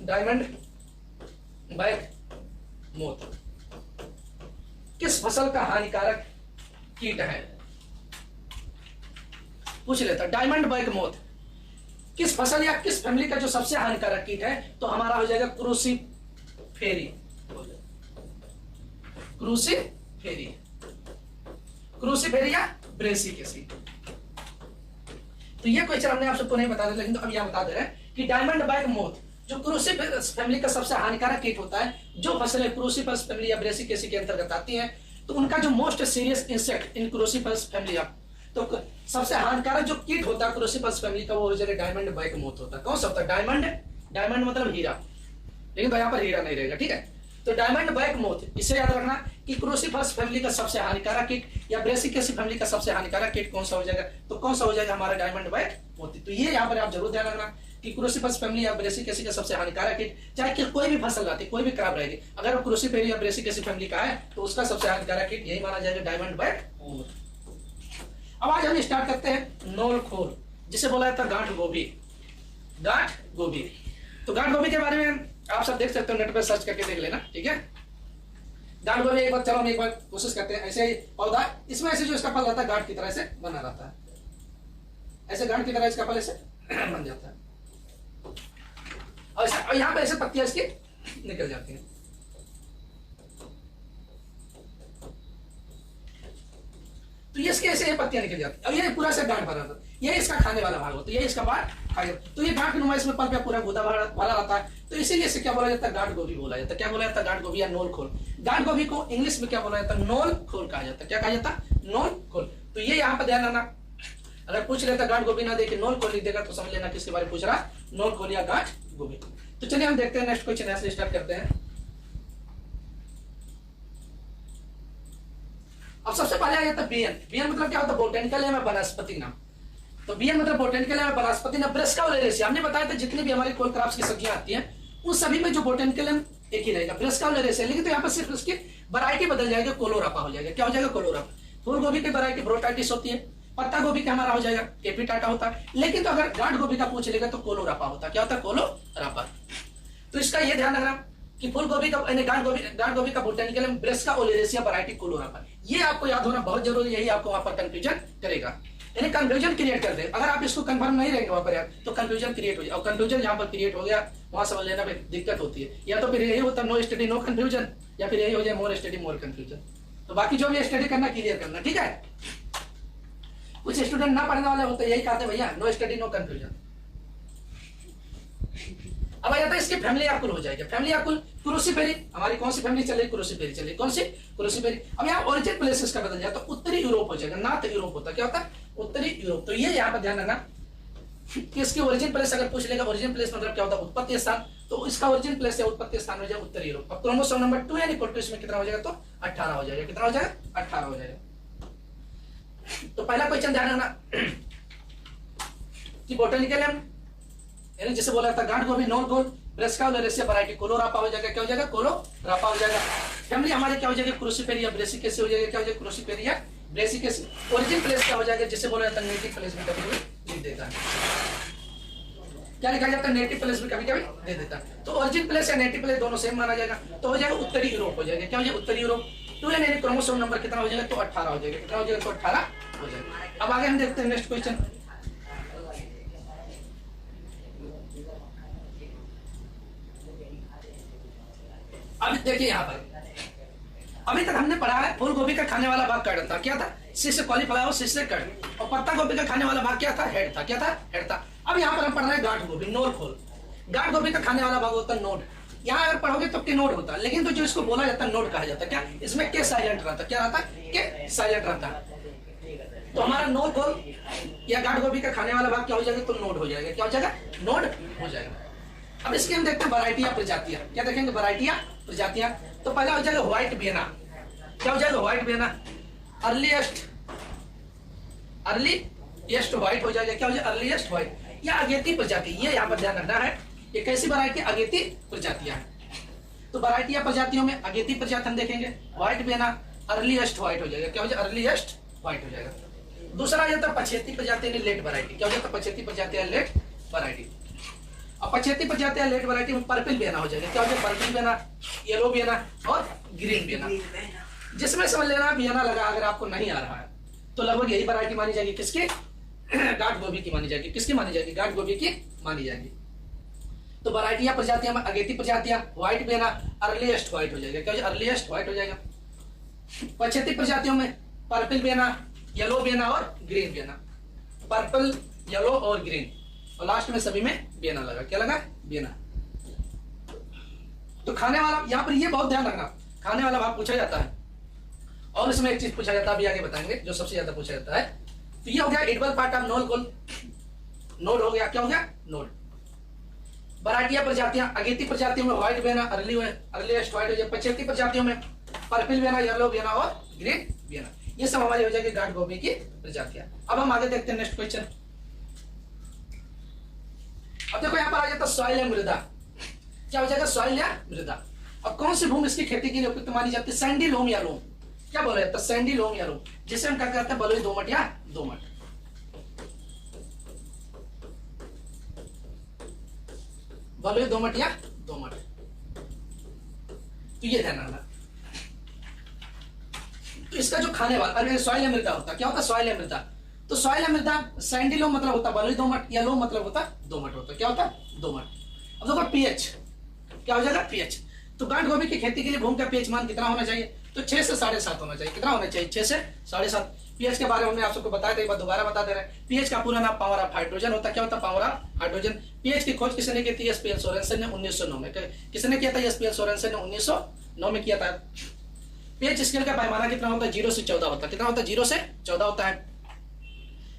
diamond back moth किस फसल का हानिकारक कीट है? पूछ लेता डायमंड बैक मोथ किस फसल या किस फैमिली का जो सबसे हानिकारक कीट है? तो हमारा हो जाएगा क्रूसीफेरी। क्रूसीफेरी, क्रूसीफेरी या ब्रेसिकेसी। तो ये क्वेश्चन हमने आप सबको नहीं बता दिया, लेकिन तो अब यहां बता दे रहे हैं कि डायमंड बैक मोथ जो क्रूसीफेरस फैमिली का सबसे हानिकारक कीट होता है, जो फसलें क्रूसीफेरस फैमिली या ब्रेसिकेसी के अंतर्गत आती हैं, तो उनका जो मोस्ट सीरियस इंसेक्ट इन क्रूसीफेरस फैमिली, तो सबसे हानिकारक जो कीट होता है क्रूसीफेरस फैमिली का, वो हो जाएगा डायमंड बैक मोथ होता है। कौन सा होता है? डायमंड, डायमंड मतलब हीरा, लेकिन तो यहाँ पर हीरा नहीं रहेगा, ठीक है। तो डायमंड बैक मोथ, इसे याद रखना कि क्रूसीफेरस फैमिली का सबसे हानिकारक कीट या ब्रेसिकेसी फैमिली का सबसे हानिकारक कीट कौन सा हो जाएगा? तो कौन सा हो जाएगा? हमारा डायमंड बैक मोथ। तो ये यहाँ पर आप जरूर ध्यान रखना कि क्रूसीफेरस फैमिली या ब्रेसिकेसी का सबसे हानिकारक कीट, चाहे कि कोई भी फसल लाती, कोई भी क्रॉप रहेगी, अगर वो क्रूसीफेरी या ब्रेसिकेसी फैमिली का है तो उसका सबसे हानिकारक कीट यही माना जाएगा, डायमंड बैक मोथ। अब आज हम स्टार्ट करते हैं नोल खोल, जिसे बोला जाता है गांठ गोभी। गांठ गोभी, तो गांठ गोभी के बारे में आप सब देख सकते हो, नेट पर सर्च करके देख लेना, ठीक है। गांठ गोभी एक बार, चलो हम एक बार कोशिश करते हैं। ऐसे पौधा, इसमें ऐसे जो इसका फल रहता है गांठ की तरह से बना रहता है, ऐसे गांठ की तरह इसका फल ऐसे बन जाता है, और यहाँ पे ऐसे पत्तियां इसकी निकल जाती हैं। तो ये इसके ऐसे पत्तियां निकल जाती है। अब ये पूरा से गांठ भरा था, ये इसका खाने वाला भाग होता है, ये इसका भाग खाएगा। तो ये गांठ नुमा इसमें पल पे पूरा गुदा भरा रहता है, तो इसीलिए इसे क्या बोला जाता है? गांठ गोभी बोला जाता है। क्या बोला जाता है? गांठ गोभी या नोल खोल। गांठ गोभी को इंग्लिश में क्या बोला जाता है? नोल खोल कहा जाता है। क्या कहा जाता है? नोल खोल। तो ये यहाँ पर ध्यान रखना, अगर पूछ लेता गांठ गोभी ना देखे नोल खोल लिख देगा तो समझ लेना किसके बारे में पूछ रहा, नोल खोल या गांठ गोभी। तो चलिए हम देखते हैं नेक्स्ट क्वेश्चन, ऐसे स्टार्ट करते हैं। अब सबसे पहले आ जाता है बीएन। बीएन मतलब क्या होता है? बोटेनिकल नेम है, वनस्पति नाम। तो बीएन मतलब बोटेनिकल नेम है, वनस्पति नाम। ब्रासिका ओलेरासिया, हमने बताया था जितनी भी हमारी कोल क्रॉप्स की सब्जियां आती हैं उन सभी में जो बोटेनिकल नेम एक ही रहेगा, ब्रेस्का ओलेरेसिया। लेकिन तो यहाँ पर सिर्फ उसकी वैरायटी बदल जाएगी, कोलोरापा हो जाएगा। क्या हो जाएगा? कोलोरापा। फूल गोभी की वैरायटी ब्रोटाइटिस होती है, पत्ता गोभी का हमारा हो जाएगा केपिटाटा होता है। लेकिन तो अगर गांठ गोभी का पूछ लेगा तो कोलोरापा होता है। क्या होता है? कोलोरापा। तो इसका ये ध्यान रखना कि फूल गोभी का गांठ गोभी का बोटेनिकल नेम ब्रेस्का ओलेरेसिया वैरायटी कोलोरापा। ये आपको याद होना बहुत जरूरी है, यही आपको वहां पर कंफ्यूजन करेगा, यानी कंफ्यूजन क्रिएट कर दे। अगर आप इसको कंफर्म नहीं रहेंगे वहां पर यार, तो कंफ्यूजन क्रिएट हो जाए, और कंफ्यूजन जहां पर क्रिएट हो गया वहां समझ लेना में दिक्कत होती है। या तो फिर यही होता नो स्टडी नो कंफ्यूजन, या फिर यही हो जाए मोर स्टडी मोर कंफ्यूजन। तो बाकी जो भी स्टडी करना क्लियर करना, ठीक है। कुछ स्टूडेंट ना पढ़ने वाले होते यही कहते भैया नो स्टडी नो कंफ्यूजन। अब आ जाता है इसकी फैमिली आकुल हो जाएगी। फैमिली आकुल क्रूसीफेरी, हमारी कौन सी फैमिली चल रही? क्रूसीफेरी चल रही। कौन सी? क्रूसीफेरी। अब यहाँ ओरिजिन प्लेसेस का बदल जाता है, उत्तरी यूरोप हो जाएगा, नॉर्थ यूरोप होता है। क्या होता है? उत्तरी यूरोप। तो ये यहाँ पर ध्यान रखना कि इसकी ओरिजिन प्लेस अगर पूछ लेगा, ओरिजिन प्लेस मतलब क्या होता है? उत्पत्ति स्थान। तो इसका ओरिजिन प्लेस या उत्पत्ति स्थान हो जाएगा उत्तरी यूरोप। अब क्रोमोसोम नंबर 2 यानी इसमें कितना हो जाएगा? तो 18 हो जाएगा। कितना हो जाएगा? 18 हो जाएगा। तो पहला क्वेश्चन ध्यान रखना कि बोटेनिकल नेम, यानी जैसे बोला था गांठ गोभी नॉन गोल ब्रेस्का ओलेरेसिया वैरायटी कोलोरापा हो जाएगा। क्या हो जाएगा? कोलोरापा हो जाएगा। फैमिली हमारे क्या हो जाएगा? क्रूसीफेरिया ब्रेसिकेसी हो जाएगा। क्या हो जाएगा? क्रूसीफेरिया ब्रेसिकेसी। ओरिजिन प्लेस क्या हो जाएगा? जैसे बोला जाता है नेटिव प्लेस में कभी कभी लिख देता है। क्या लिखा जाता है? नेटिव प्लेस में कभी कभी दे देता है। तो ओरिजिन प्लेस या नेटिव प्लेस दोनों सेम माना जाएगा। तो हो जाएगा उत्तरी यूरोप हो जाएगा। क्या हो जाएगा? उत्तरी यूरोप। 2 यानी क्रोमोसोम नंबर कितना हो जाएगा? तो 18 हो जाएगा। कितना हो जाएगा? तो 18 हो जाएगा। अब आगे हम देखते हैं नेक्स्ट क्वेश्चन। अभी देखिए यहाँ पर, अभी तक हमने पढ़ा है फूल गोभी का खाने वाला भाग कड़ था। क्या था? शीर्ष कॉलीफ्लावर, शीर्ष कड़। और पत्ता गोभी का खाने वाला भाग क्या था? हेड था। क्या था? हेड था। अब यहाँ पर हम पढ़ रहे हैं गांठ गोभी, नोड खोल। गांठ गोभी का खाने वाला भाग होता है नोड। यहाँ अगर पढ़ोगे तो के नोड होता है, लेकिन तो जो इसको बोला जाता है नोड कहा जाता है। क्या इसमें के साइलेंट रहता? क्या रहता? के साइलेंट रहता। तो हमारा नोड खोल या गांठ गोभी का खाने वाला भाग क्या हो जाएगा? तो नोड हो जाएगा। क्या हो जाएगा? नोड हो जाएगा। अब इसके हम देखते हैं वैरायटियां प्रजातियां। क्या देखेंगे? वैरायटियां प्रजातियां। तो पहला हो जाएगा व्हाइट बेना। क्या हो जाएगा? व्हाइट बेना। अर्लीएस्ट व्हाइट हो जाएगा। क्या हो जाएगा? Earliest white. या अगेती प्रजाति, ये यहाँ पर ध्यान रखना है। ये कैसी वैरायटी? अगेती प्रजातियां। तो वैरायटी या प्रजातियों में अगेती प्रजाति हम देखेंगे। व्हाइट बेना अर्लीएस्ट व्हाइट हो जाएगा। क्या हो जाएगा? अर्लीएस्ट व्हाइट हो जाएगा। दूसरा आ जाता है पछेती प्रजाति लेट वैरायटी। क्या हो जाता है? पछेती प्रजाति लेट वैरायटी। अब पछेती प्रजाति लेट वैरायटी में पर्पल बेना हो जाएगा। क्या हो जाएगा? पर्पल बेना, येलो बेना और ग्रीन बेना। जिसमें समझ लेना बेना लगा अगर आपको नहीं आ रहा है तो लगभग यही वैरायटी मानी जाएगी। किसकी? गांठ गोभी की मानी जाएगी। किसकी मानी जाएगी? गांठ गोभी की मानी जाएगी। तो वैरायटियां प्रजातियां में अगेती प्रजातियां व्हाइट बेना अर्लीएस्ट व्हाइट हो जाएगा। क्या हो जाएगा? अर्लीएस्ट व्हाइट हो जाएगा। पछेती प्रजातियों में पर्पल बेना, येलो बेना और ग्रीन बेना। पर्पल, येलो और ग्रीन, और लास्ट में सभी में बेना लगा। क्या लगा? बेना। तो खाने वाला, यहाँ पर ये बहुत ध्यान रखना, खाने वाला भाग पूछा जाता है। और इसमें एक चीज पूछा जाता है, अभी आगे बताएंगे, जो सबसे ज्यादा पूछा जाता है। तो ये हो गया एडिबल पार्ट ऑफ नोड हो गया। क्या हो गया? नोड। वैरायटियां प्रजातियां अगेती प्रजातियों में व्हाइट बेना अर्लीएस्ट व्हाइट हो जाए। पछेती प्रजातियों में पर्पल बेना, येलो बेना और ग्रीन बेना। ये सब हमारी हो जाएगी गांठ गोभी की प्रजातियां। अब हम आगे देखते हैं नेक्स्ट क्वेश्चन। अब देखो यहाँ पर आ जाता है सॉइल या मृदा। क्या हो जाएगा? सॉइल या मृदा। अब कौन सी भूमि इसकी खेती के लिए उपयुक्त मानी जाती है? सैंडी लोम या लोम। क्या बोला जाता है? सैंडी लोम या लोम, जिसे हम क्या कहते हैं? बलुई दोमट या दोमट। बलुई दोमट या दोमट। तो ये ध्यान रखना। तो इसका जो खाने वाला, अरे सॉइल या मृदा होता, क्या होता? सॉइल या मृदा। तो सॉइल या मृदा, सैंडी लोम मतलब होता बलुई दोमट, या लोम मतलब होता दोमट होता। क्या होता? दोमट। अब देखो पीएच, क्या हो जाएगा? पीएच। तो गांठ गोभी की खेती के लिए भूमि का पीएच मान कितना होना चाहिए? तो 6 से 7.5 होना चाहिए। कितना होना चाहिए? 6 से 7.5। पीएच के बारे में हमने आप सबको बताया था, एक बार दोबारा बता दे रहे हैं। पीएच का पूरा नाम पावर ऑफ हाइड्रोजन होता है। क्या होता है? Power of hydrogen. पीएच की खोज किसने की थी? एसपीएल सोरेनसन ने 1909 में। किसने किया था? एसपीएल सोरेनसन ने 1909 में किया था। पीएच स्केल का पैमाना कितना होता है? 0 से 14 होता है। कितना होता है? 0 से 14 होता है।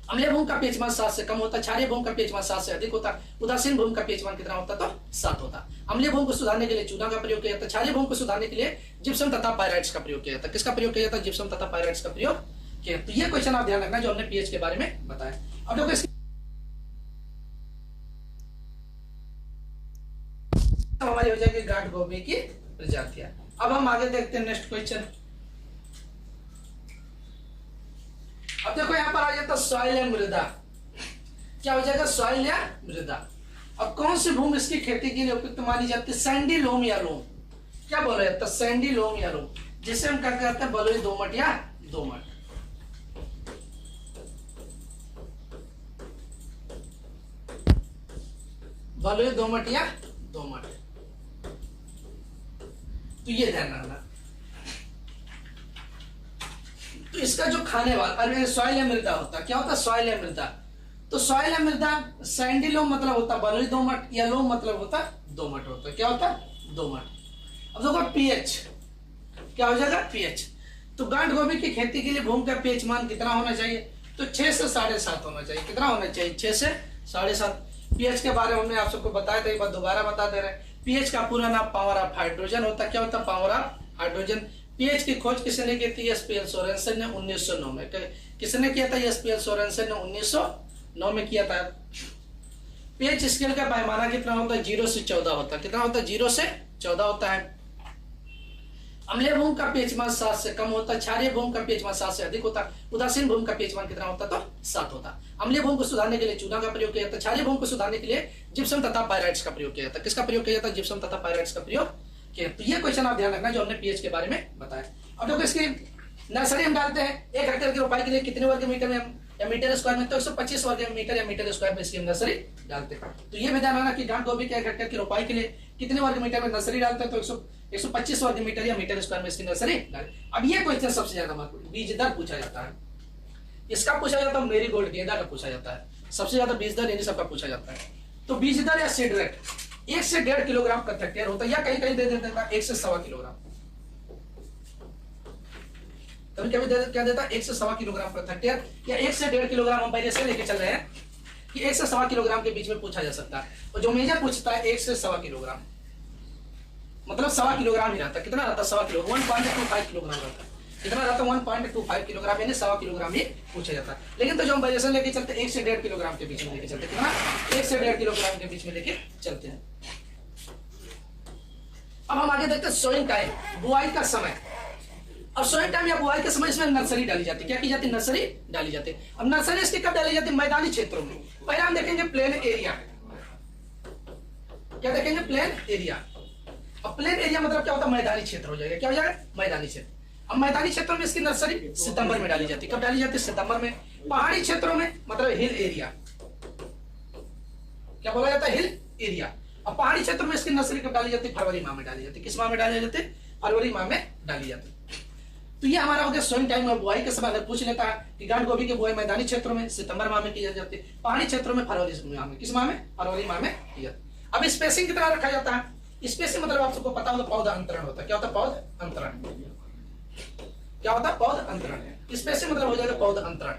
अम्लीय भूमि का पीएच मान 7 से कम होता है। क्षारीय भूमि का पीएच मान 7 से अधिक होता है। उदासीन भूमि का पीएच मान कितना होता है? तो 7 होता है। अम्लीय भूमि को सुधारने के लिए चूना का प्रयोग किया जाता है। क्षारीय भूमि को सुधारने के लिए जिप्सम तथा पायराइट्स का प्रयोग किया जाता है। किसका प्रयोग किया जाता है? जिप्सम तथा पायराइट्स का प्रयोग किया। तो ये क्वेश्चन आप ध्यान रखना जो हमने पीएच के बारे में बताया। अब देखो इसकी हमारी हो जाएगी गांठ गांठ गोभी की प्रजातियां। अब हम आगे देखते हैं नेक्स्ट क्वेश्चन। अब देखो यहाँ पर आ जाता सॉइल या मृदा। क्या हो जाएगा? सॉइल या मृदा। अब कौन सी भूमि इसकी खेती के लिए उपयुक्त मानी जाती है? सैंडी लोम या लोम। क्या बोला जाता है? सैंडी लोम या लोम, जिसे हम क्या कहते हैं? बलुई दोमट या दोमट। बलुई दोमट या दोमट। तो ये ध्यान रखना। तो इसका जो खाने वाला, अरे सॉइल या मृदा होता, क्या होता? सॉइल या मृदा। तो सॉइल या मृदा, सैंडी लोम मतलब होता बलुई दोमट, या लोम मतलब होता दोमट होता। क्या होता? दोमट। अब देखो पीएच, क्या हो जाएगा? पीएच। तो गांठ गोभी की खेती के लिए भूमि का पीएच मान कितना होना चाहिए? तो 6 से 7.5 होना चाहिए। कितना होना चाहिए? 6 से 7.5। पीएच के बारे में हमने आप सबको बताया था, एक बार दोबारा बता दे रहे हैं। पीएच का पूरा नाम पावर ऑफ हाइड्रोजन होता। क्या होता? Power of hydrogen. पीएच की खोज किसने की थी? एसपीएल सोरेनसन ने 1909 में। किसने किया था? एसपीएल सोरेनसन ने 1909 में किया था। पीएच स्केल का पैमाना कितना होता है? 0 से 14 होता है। कितना होता है? 0 से 14 होता है। अम्लीय भूमि का पीएच मान 7 से कम होता है। क्षारीय भूमि का पीएच मान 7 से अधिक होता है। उदासीन भूमि का पीएच मान कितना होता? तो 7 होता। अम्लीय भूमि को सुधारने के लिए चूना का प्रयोग किया जाता है। क्षारीय भूमि को सुधारने के लिए जिप्सम तथा पायराइट्स का प्रयोग किया जाता है। किसका प्रयोग किया जाता है? जिप्सम तथा पायराइट्स का प्रयोग किया। तो ये क्वेश्चन आप ध्यान रखना जो हमने पीएच के बारे में बताया। अब देखो इसकी नर्सरी हम डालते हैं। 1 हेक्टेयर की रोपाई के लिए कितने वर्ग मीटर में या मीटर स्क्वायर में? तो 125 वर्ग मीटर या मीटर स्क्वायर में इसकी हम नर्सरी डालते हैं। तो ये भी ध्यान रखना कि गांठ गोभी के 1 हेक्टेयर की रोपाई के लिए कितने वर्ग मीटर में नर्सरी डालते हैं? तो 125 वर्ग मीटर या मीटर स्क्वायर में इसकी नर्सरी डालें। अब ये क्वेश्चन सबसे ज्यादा महत्वपूर्ण, बीज दर पूछा जाता है। इसका पूछा जाता है, मेरीगोल्ड गेंदा का पूछा जाता है। सबसे ज्यादा बीज दर इन्हीं सबका पूछा जाता है। तो बीज दर या सीड रेट 1 से 1.5 किलोग्राम प्रति हेक्टेयर होता है, या कहीं कहीं दे देता है 1 से 1.25 किलोग्राम। कभी कभी क्या देता है? 1 से 1.25 किलोग्राम प्रति हेक्टेयर, या 1 से 1.5 किलोग्राम। हम पहले से लेके चल रहे हैं कि 1 से 1.25 किलोग्राम के बीच में पूछा जा सकता है। और जो मेजर पूछता है 1 से 1.25 किलोग्राम, मतलब 1.25 किलोग्राम ही रहता है। कितना रहता है? 1.25 किलो, 1.25 किलोग्राम रहता है। कितना रहता है? 1.25 किलोग्राम, यानी 1.25 किलोग्राम ही पूछा जाता है। लेकिन तो जो हम वेरिएशन लेके चलते हैं 1 से 1.5 किलोग्राम के बीच में लेके चलते हैं। कितना? 1 से 1.5 किलोग्राम के बीच में लेके चलते हैं। अब हम आगे देखते हैं सोइंग टाइम, बुआई का समय। अब सोइंग टाइम या बुआई के समय इसमें नर्सरी डाली जाती है। क्या की जाती है? नर्सरी डाली जाती है। अब नर्सरी इसकी कब डाली जाती है? मैदानी क्षेत्रों में। पहले हम देखेंगे प्लेन एरिया। क्या देखेंगे? Plain area. अब प्लेन एरिया मतलब क्या होता है? मैदानी क्षेत्र हो जाएगा। क्या हो जाएगा? मैदानी क्षेत्र। अब मैदानी क्षेत्रों में इसकी नर्सरी सितंबर में डाली जाती है। कब डाली जाती है? सितंबर में। पहाड़ी क्षेत्रों में मतलब हिल एरिया, क्या बोला जाता है? Hill area. अब पहाड़ी क्षेत्र में इसकी नर्सरी कब डाली जाती है? फरवरी माह में डाली जाती है। किस माह में डाली जाती है? फरवरी माह में डाली जाती है। तो ये हमारा हो गया सोइंग टाइम और बुआई के समय। अगर पूछ लेता है कि गांठ गोभी की बुआई मैदानी क्षेत्रों में सितंबर माह में की जाती है, पहाड़ी क्षेत्रों में फरवरी माह में। किस माह में? फरवरी माह में की जाती है। अब स्पेसिंग कितना रखा जाता है? स्पेसिंग मतलब आप सबको पता होगा पौधा अंतरण होता है। क्या होता है? पौध अंतरण। क्या होता है? पौध अंतरण। स्पेसिंग मतलब हो जाएगा पौध अंतरण।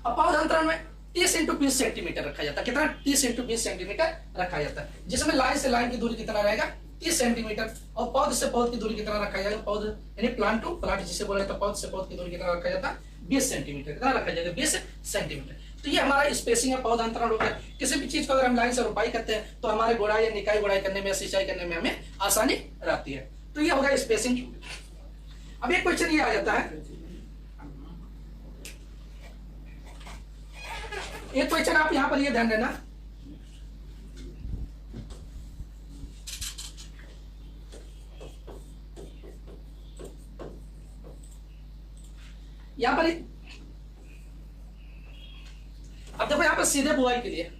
अब पौध अंतरण में 30 × 20 सेंटीमीटर रखा जाता है। कितना? 30 × 20 सेंटीमीटर रखा जाता है, जिसमें लाइन से लाइन की दूरी कितना रहेगा? 30 सेंटीमीटर। और पौध से पौध की दूरी कितना रखा जाएगा? पौध यानी प्लांट टू प्लांट जिसे बोला जाता है, पौध से पौध की दूरी कितना रखा जाता है? 20 सेंटीमीटर। कितना रखा जाएगा? 20 सेंटीमीटर। तो ये हमारा स्पेसिंग या पौध अंतरण हो गया। किसी भी चीज को अगर हम लाइन से रोपाई करते हैं तो हमारे गोड़ाई या निकाई गोड़ाई करने में, सिंचाई करने में हमें आसानी रहती है। तो ये होगा स्पेसिंग। अब एक क्वेश्चन ये आ जाता है, एक क्वेश्चन आप यहां पर ये ध्यान देना, यहां पर अब देखो यहां पर सीधे बुआई के लिए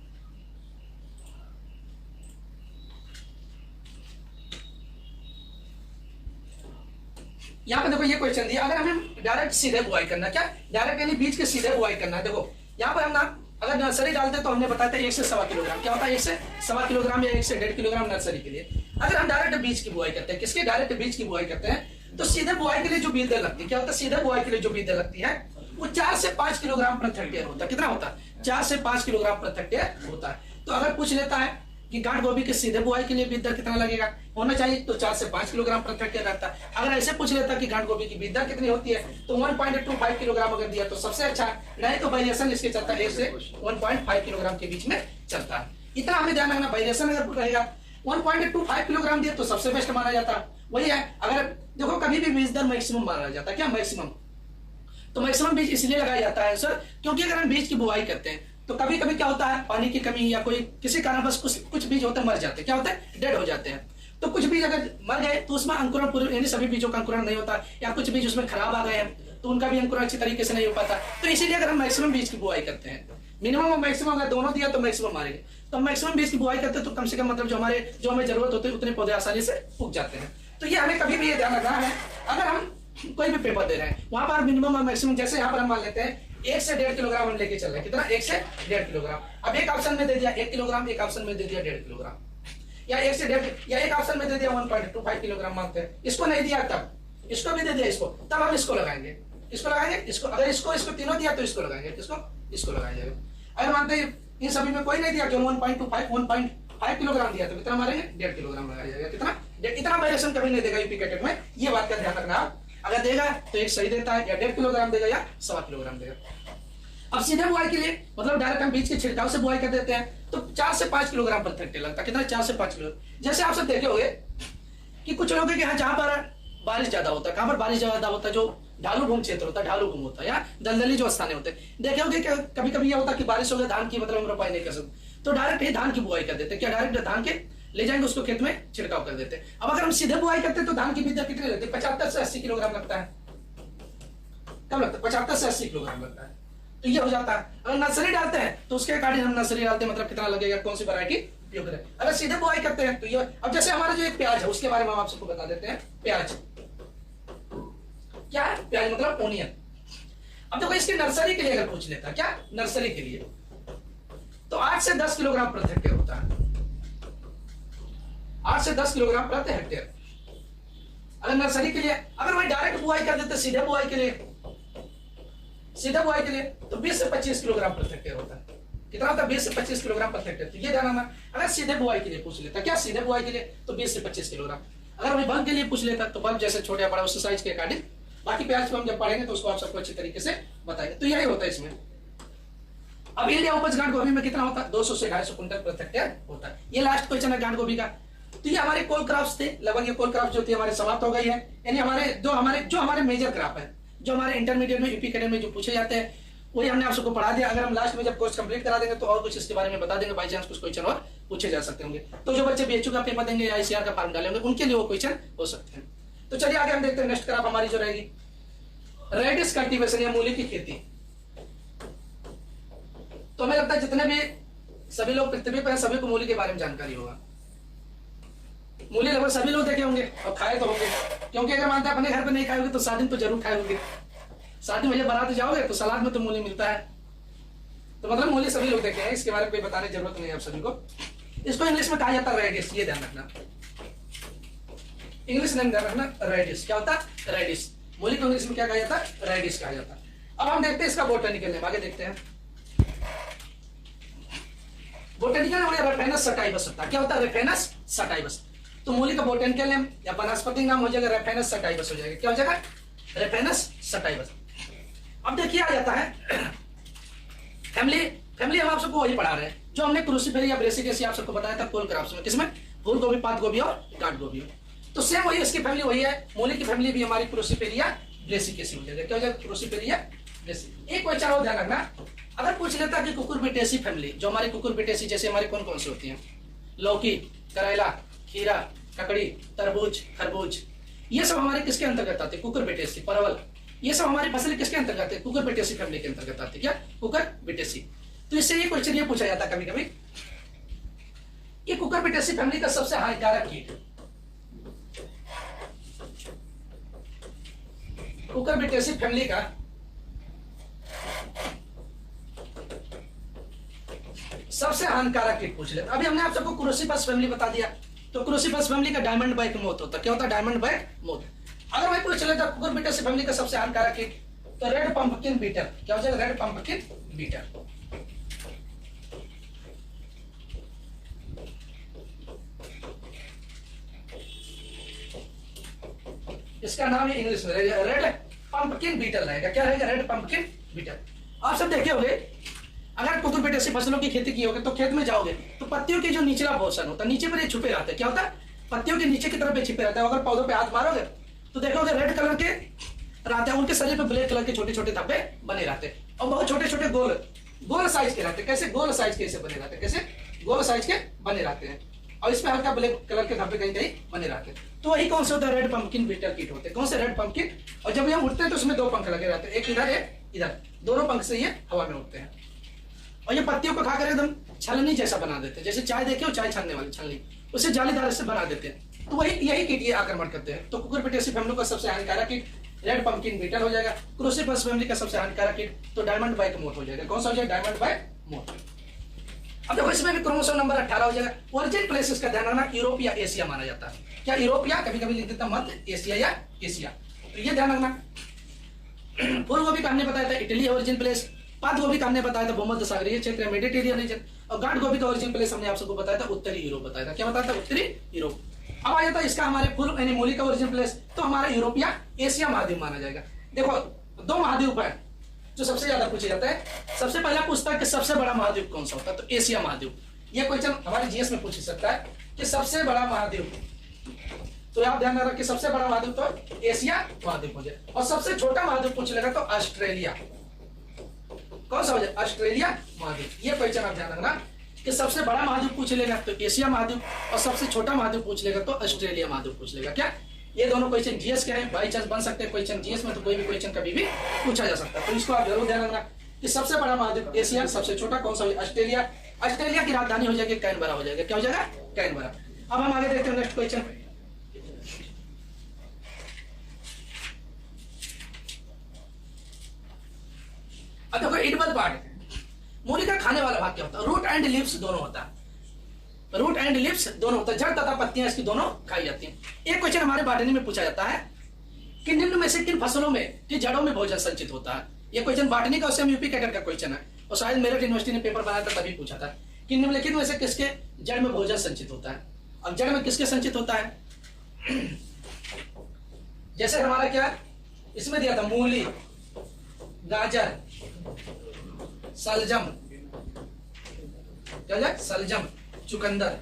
यहां पर देखो ये क्वेश्चन दिया, अगर हमें डायरेक्ट सीधे बुआई करना, क्या डायरेक्ट यानी बीज के सीधे बुआई करना है। देखो यहां पर हम ना अगर नर्सरी डालते तो हमने बताया था 1 से 1.25 किलोग्राम। क्या होता है? 1 से 1.25 किलोग्राम या 1 से 1.5 किलोग्राम नर्सरी के लिए। अगर हम डायरेक्ट बीज की बुआई करते हैं, किसके? डायरेक्ट बीज की बुआई करते हैं, तो सीधे बुआई के लिए जो बीज दर लगती है, क्या होता है? सीधे बुआई के लिए जो बीज दर लगती है वो 4 से 5 किलोग्राम प्रति हेक्टेयर होता है। कितना होता है? 4 से 5 किलोग्राम प्रति हेक्टेयर होता है। तो अगर पूछ लेता है कि गांठ गोभी के सीधे बुआई के लिए बीज दर कितना लगेगा, होना चाहिए, तो 4 से 5 किलोग्राम प्रति हेक्टेयर रहता है। अगर ऐसे पूछ लेता कि गांठ गोभी की बीज दर कितनी होती है, तो 1.25 किलोग्राम अगर दिया तो सबसे अच्छा, नहीं तो वेरिएशन इसके चलता है 1 से 1.5 किलोग्राम के बीच में चलता है। इतना हमें ध्यान रखना, वेरिएशन अगर रहेगा 1.25 किलोग्राम दिया तो सबसे बेस्ट माना जाता है। वही है, अगर देखो कभी भी बीज दर मैक्सिमम माना जाता है, क्या मैक्सिमम, तो मैक्सिमम बीज इसलिए लगाया जाता है सर क्योंकि अगर हम बीज की बुआई करते हैं तो कभी कभी क्या होता है, पानी की कमी या कोई किसी कारणवश कुछ बीज होते हैं मर जाते हैं, क्या होता है, डेड हो जाते हैं। तो कुछ बीज अगर मर गए तो उसमें अंकुरण पूरे, यानी सभी बीजों का अंकुरण नहीं होता, या कुछ बीज उसमें खराब आ गए हैं तो उनका भी अंकुरण अच्छी तरीके से नहीं हो पाता। तो इसीलिए अगर हम मैक्सिमम बीज की बुआई करते हैं, मिनिमम और मैक्सिमम अगर दोनों दिया तो मैक्सिमम मारेंगे, तो मैक्सिमम बीज की बुआई करते हैं तो कम से कम मतलब जो हमें जरूरत होती है उतने पौधे आसानी से उग जाते हैं। तो ये हमें कभी भी ये ध्यान रखना है, अगर हम कोई भी पेपर दे रहे हैं वहां पर मिनिमम और मैक्सिमम, जैसे यहाँ पर हम मान लेते हैं 1 से 1.5 किलोग्राम हम लेके चल रहे हैं, कितना, 1 से 1.5 किलोग्राम। अब एक ऑप्शन में दे दिया 1 किलोग्राम, एक ऑप्शन में दे दिया 1.5 किलोग्राम, या 1 से 1.5, या एक ऑप्शन में दे दिया 1.25 किलोग्राम मांगते हैं, इसको नहीं दिया तब इसको भी दे दिया, इसको तब हम इसको लगाएंगे, इसको अगर इसको तीनों दिया तो इसको लगाएंगे, इसको लगाया जाएगा। अगर मानते हैं इन सभी में कोई नहीं दिया, जो 1.5 किलोग्राम दिया तो कितना मारेंगे, 1.5 किलोग्राम लगाया जाएगा, कितना, इतना वेरिएशन कभी नहीं देगा यूपी कैटेट में, ये बात का ध्यान रखना आप। अगर देगा तो एक सही देता है, या 1.5 किलोग्राम देगा या 1.25 किलोग्राम देगा। अब सीधे बुआई के लिए मतलब डायरेक्ट हम बीज के छिड़काव से बुआई कर देते हैं तो 4 से 5 किलोग्राम पर हेक्टेयर लगता है, कितना, 4 से 5 किलो। जैसे आप सब देखे होंगे कि कुछ लोगों के यहाँ जहां पर बारिश ज्यादा होता है, कहां पर बारिश ज्यादा होता है, जो ढालू भूमि क्षेत्र होता है, ढालू भूमि होता है या दलदली जो स्थान होते हैं, देखे होंगे कि कभी कभी यह होता है कि बारिश हो गया, धान की मतलब हम रोपाई नहीं कर सकते तो डायरेक्ट ही धान की बुआई कर देते हैं, क्या डायरेक्ट धान के ले जाएंगे उसको खेत में छिड़काव कर देते हैं। अब अगर हम सीधे बुआई करते हैं तो धान की बीज दर कितनी रहती है, 75 से 80 किलोग्राम लगता है, कब लगता है, 75 से 80 किलोग्राम लगता है। तो ये हो जाता है। अगर नर्सरी डालते हैं तो उसके अकॉर्डिंग हम नर्सरी डालते हैं, मतलब कितना लगेगा, कौन सी वैरायटी उपयोग करें। अगर सीधे बुआई करते हैं तो ये, अब जैसे हमारा जो एक प्याज है उसके बारे में हम आप सबको बता देते हैं। प्याज क्या है, प्याज मतलब ओनियन। अब देखो इसकी नर्सरी के लिए अगर पूछ लेता, क्या नर्सरी के लिए, तो 8 से 10 किलोग्राम प्रति हेक्टेयर होता है, 8 से 10 किलोग्राम प्रति हेक्टेयर। अगर नर्सरी के लिए, अगर वही डायरेक्ट बुआई कर देते सीधे बुआई के लिए तो 20 से 25 किलोग्राम प्रति हेक्टेयर होता है, कितना होता है, 20 से 25 किलोग्राम प्रति हेक्टेयर। तो ये ध्यान रखना, अगर सीधे बुआई के लिए पूछ लेता, क्या सीधे बुआई के लिए तो 20 से 25 किलोग्राम। अगर वही बल्ब के लिए पूछ लेता तो बल्ब जैसे छोटे या बड़ा उस साइज के अकॉर्डिंग, बाकी प्याज को हम जब पढ़ेंगे तो उसको आप सबको अच्छी तरीके से बताएंगे। तो यही होता है इसमें। अब ये उपज गांठ गोभी में कितना होता है, 200 से 250 क्विंटल प्रति हेक्टेयर होता है। ये लास्ट क्वेश्चन है गांठ गोभी का। तो ये हमारे कोल क्रॉप्स थे, लगभग ये कोल क्रॉप्स जो थी हमारे समाप्त हो गई है। यानी हमारे मेजर क्रॉप है, जो हमारे इंटरमीडिएट में यूपी कैडेट में जो पूछे जाते हैं वही हमने आप सबको पढ़ा दिया। अगर हम लास्ट में जब कोर्स कंप्लीट करा देंगे तो और कुछ इसके बारे में बता देंगे, बाई चांस कुछ क्वेश्चन और पूछे जा सकते होंगे। तो जो बच्चे बीएचयू का पेपर देंगे या आईसीआर का फॉर्म डालेंगे उनके लिए वो क्वेश्चन हो सकते हैं। तो चलिए आगे हम देखते हैं नेक्स्ट क्रॉप हमारी जो रहेगी रेडिस कल्टीवेशन या मूली की खेती। तो हमें लगता है जितने भी सभी लोग पृथ्वी पर हैं सभी को मूली के बारे में जानकारी होगा। मूली लगभग सभी लोग देखे होंगे और खाए तो होंगे, क्योंकि अगर मानते हैं अपने घर पे नहीं खाए होंगे तो शादी में तो जरूर खाए होंगे। शादी में बारात जाओगे तो सलाद में तो मूली मिलता है, तो मतलब मूली सभी लोग देखे हैं, इसके बारे में कोई बताने की जरूरत नहीं है आप सभी को। इसको इंग्लिश में कहा जाता है रेडिस, ये ध्यान रखना, इंग्लिश नेम ध्यान रखना, रेडिस। क्या होता है, रेडिस। मूली को इंग्लिश में क्या कहा जाता है, रेडिस कहा जाता है। अब हम देखते हैं इसका बोटैनिकल नेम, आगे देखते हैं। बोटैनिकल नेम रेफेनस सटाइवस होता है। क्या होता है, रेफेनस सटाइवस। तो मूली का बोटैनिकल नेम या वनस्पति नाम हो जाएगा रेफेनस सटाइवस हो जाएगा। क्या हो जाएगा, रेफेनस सटाइवस। अब देखिए आ जाता है फैमिली हम आप सबको वही पढ़ा रहे हैं जो हमने क्रूसीफेरी या ब्रेसिकेसी आप सबको बताया था कोल क्रॉप्स में, किसमें, फूल गोभी, पात गोभी और गांठ गोभी। तो सेम वही इसकी फैमिली वही है। मूली की फैमिली भी हमारी क्रूसीफेरी या ब्रेसिकेसी हो जाएगा। क्या हो जाएगा, क्रूसीफेरी या ब्रेसिकेसी। एक क्वेश्चन और ध्यान रखना, अगर पूछ लेता कि कुकुरबिटेसी फैमिली, जो हमारी कुकुरबिटेसी जैसे हमारी कौन कौन सी होती हैं, लौकी, करेला, खीरा, ककड़ी, तरबूज, खरबूज, ये सब हमारे किसके अंतर्गत आते हैं, कुकुरबिटेसी, परवल, ये सब हमारी फसल किसके अंतर्गत आते हैं, कुकुरबिटेसी फैमिली के अंतर्गत आते हैं। क्या, कुकुरबिटेसी। तो इससे ये क्वेश्चन ये पूछा जाता है कभी कभी कि कुकुरबिटेसी फैमिली का सबसे हानिकारक कीट, कुकुरबिटेसी फैमिली का सबसे हानिकारक कीट पूछ लेते। अभी हमने आप सबको क्रूसीफरस फैमिली बता दिया, तो क्रूसीफरस फैमिली का डायमंड बैक मोथ होता है। क्या होता है, डायमंड बैक मोथ। अगर मैं पूछ लेता कुकुरबिटेसी फैमिली का सबसे हानिकारक कीट, तो रेड पंपकिन बीटर। क्या हो जाएगा, रेड पंपकिन बीटर। इसका नाम है इंग्लिश में रेड पंपकिन बीटर रहेगा। क्या रहेगा, रेड पंपकिन बीटर। आप सब देखे होंगे अगर कुकुरबिटेसी फसलों की खेती की होगी तो खेत में जाओगे तो पत्तियों के जो निचला पोर्शन होता है नीचे पर ये छुपे रहते हैं। क्या होता है? पत्तियों के नीचे की तरफ ये छिपे रहता है। अगर पौधों पे हाथ मारोगे तो देखोगे रेड कलर के रहते हैं, उनके शरीर पे ब्लैक कलर के छोटे छोटे धब्बे बने रहते हैं और बहुत छोटे छोटे गोल साइज के रहते हैं। कैसे गोल साइज के ऐसे बने रहते हैं? कैसे गोल साइज के बने रहते हैं और इसमें हल्का ब्लैक कलर के धब्बे कहीं कहीं बने रहते हैं। तो वही कौन से होता है? रेड पंपकिन बीटल कीट होते हैं। कौन से? Red pumpkin. और जब ये उड़ते हैं तो उसमें दो पंख लगे रहते हैं, एक इधर एक इधर, दोनों पंख से ये हवा में उड़ते हैं और ये पत्तियों को खाकर एकदम छलनी जैसा बना देते हैं। जैसे चाय देखे हो, चाय छानने वाली छलनी, उसे जालीदार से बना देते हैं। तो वही यही कीट ये आक्रमण करते हैं। तो कुकुरबिटेसी फैमिली का सबसे हानिकारक कीट रेड पंपकिन बीटल हो जाएगा। क्रूसिफरस फैमिली का सबसे हानिकारक कीट तो डायमंड बाइक मोथ हो जाएगा। कौन सा हो जाएगा? Diamond bike moth. अब देखो इसमें भी क्रोमोसोम नंबर 18 हो जाएगा। ओरिजिन प्लेसेस का ध्यान रखना, यूरोप या एशिया माना जाता है। क्या यूरोप या कभी कभी लिख देता मध्य एशिया या एशिया, तो ये ध्यान रखना। फूल गोभी का हमने बताया था इटली ओरिजिन प्लेस। पात गोभी का हमने बताया था भूमध्य सागरीय क्षेत्र मेडिटेरियन रीजन। और गांठ गोभी का ओरिजिन प्लेस हमने आप सबको बताया था उत्तरी यूरोप बताया था। क्या बताया था? उत्तरी यूरोप। अब आ जाता है इसका हमारे फूल यानी मूली का ओरिजिन प्लेस, तो हमारा यूरोप या एशिया महाद्वीप माना जाएगा। देखो दो महाद्वीप है जो सबसे ज्यादा पूछा जाता है। सबसे पहला पूछता है कि सबसे बड़ा महाद्वीप कौन सा होता है? तो एशिया महाद्वीप। ये क्वेश्चन हमारे जीएस में पूछ सकता है कि सबसे बड़ा महाद्वीप, तो आप ध्यान रखना कि सबसे बड़ा महाद्वीप तो एशिया महाद्वीप हो जाए। और सबसे छोटा महाद्वीप पूछ लेगा तो ऑस्ट्रेलिया। कौन सा हो जाए? ऑस्ट्रेलिया महाद्वीप। ये क्वेश्चन आप ध्यान रखना कि सबसे बड़ा महाद्वीप पूछ लेगा तो एशिया महाद्वीप और सबसे छोटा महाद्वीप पूछ लेगा तो ऑस्ट्रेलिया महाद्वीप पूछ लेगा। क्या ये दोनों क्वेश्चन जीएस के हैं? बाई चांस बन सकते हैं क्वेश्चन जीएस में, तो कोई भी क्वेश्चन कभी भी पूछा जा सकता है। तो इसको आप जरूर ध्यान रखना कि सबसे बड़ा महाद्वीप एशिया, सबसे छोटा कौन सा? ऑस्ट्रेलिया। ऑस्ट्रेलिया की राजधानी हो जाएगी कैनबरा हो जाएगा। क्या हो जाएगा? कैनबरा। अब हम आगे देखते हैं नेक्स्ट क्वेश्चन। अब देखो इडबल पार्ट, मूली का खाने वाला भाग क्या होता है? रूट एंड लीव्स दोनों होता है। रूट एंड लिप्स दोनों होता है। जड़ तथा पत्तियां इसकी दोनों खाई जाती हैं। एक क्वेश्चन हमारे बॉटनी में पूछा जाता है कि निम्न में से किन फसलों में की जड़ों में भोजन संचित होता है? ये क्वेश्चन बॉटनी का उससे यूपी कैडर का क्वेश्चन है और शायद मेरठ यूनिवर्सिटी ने पेपर बनाया था तभी पूछा था कि निम्नलिखित में से किसके जड़ में भोजन संचित होता है। अब जड़ में किसके संचित होता है? जैसे हमारा क्या इसमें दिया था, मूली, गाजर, सलजम, क्या सलजम, चुकंदर,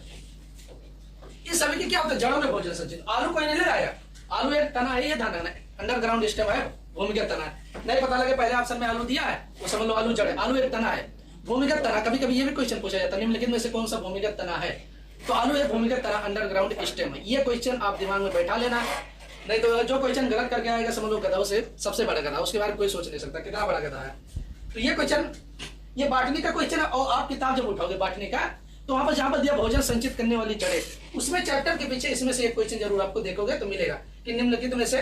ये सभी की क्या होता है? जड़ों में भोजन संचित। आलू कोई नहीं ले आया, आलू एक तना है, ये ध्यान रखना, अंडरग्राउंड स्टेम है, भूमिगत तना है। नहीं पता लगे पहले ऑप्शन में आलू दिया है वो समझ लो आलू जड़ है। आलू एक तना है, भूमिगत तना। कभी कभी ये भी क्वेश्चन पूछा जाता है निम्नलिखित में से कौन सा भूमिगत तना है? तो आलू एक भूमिगत तना, अंडरग्राउंड स्टेम है। ये क्वेश्चन आप दिमाग में बैठा लेना, नहीं तो जो क्वेश्चन गलत करके आएगा समझ लो गधा से सबसे बड़ा गधा, उसके बारे में कोई सोच नहीं सकता कितना बड़ा गधा है। तो ये क्वेश्चन ये बॉटनी का क्वेश्चन है और आप किताब जब उठाओगे बॉटनी का तो वहां पर जहां पर दिया भोजन संचित करने वाली जड़ें, उसमें चैप्टर के पीछे इसमें से एक क्वेश्चन जरूर आपको देखोगे तो मिलेगा कि निम्नलिखित में से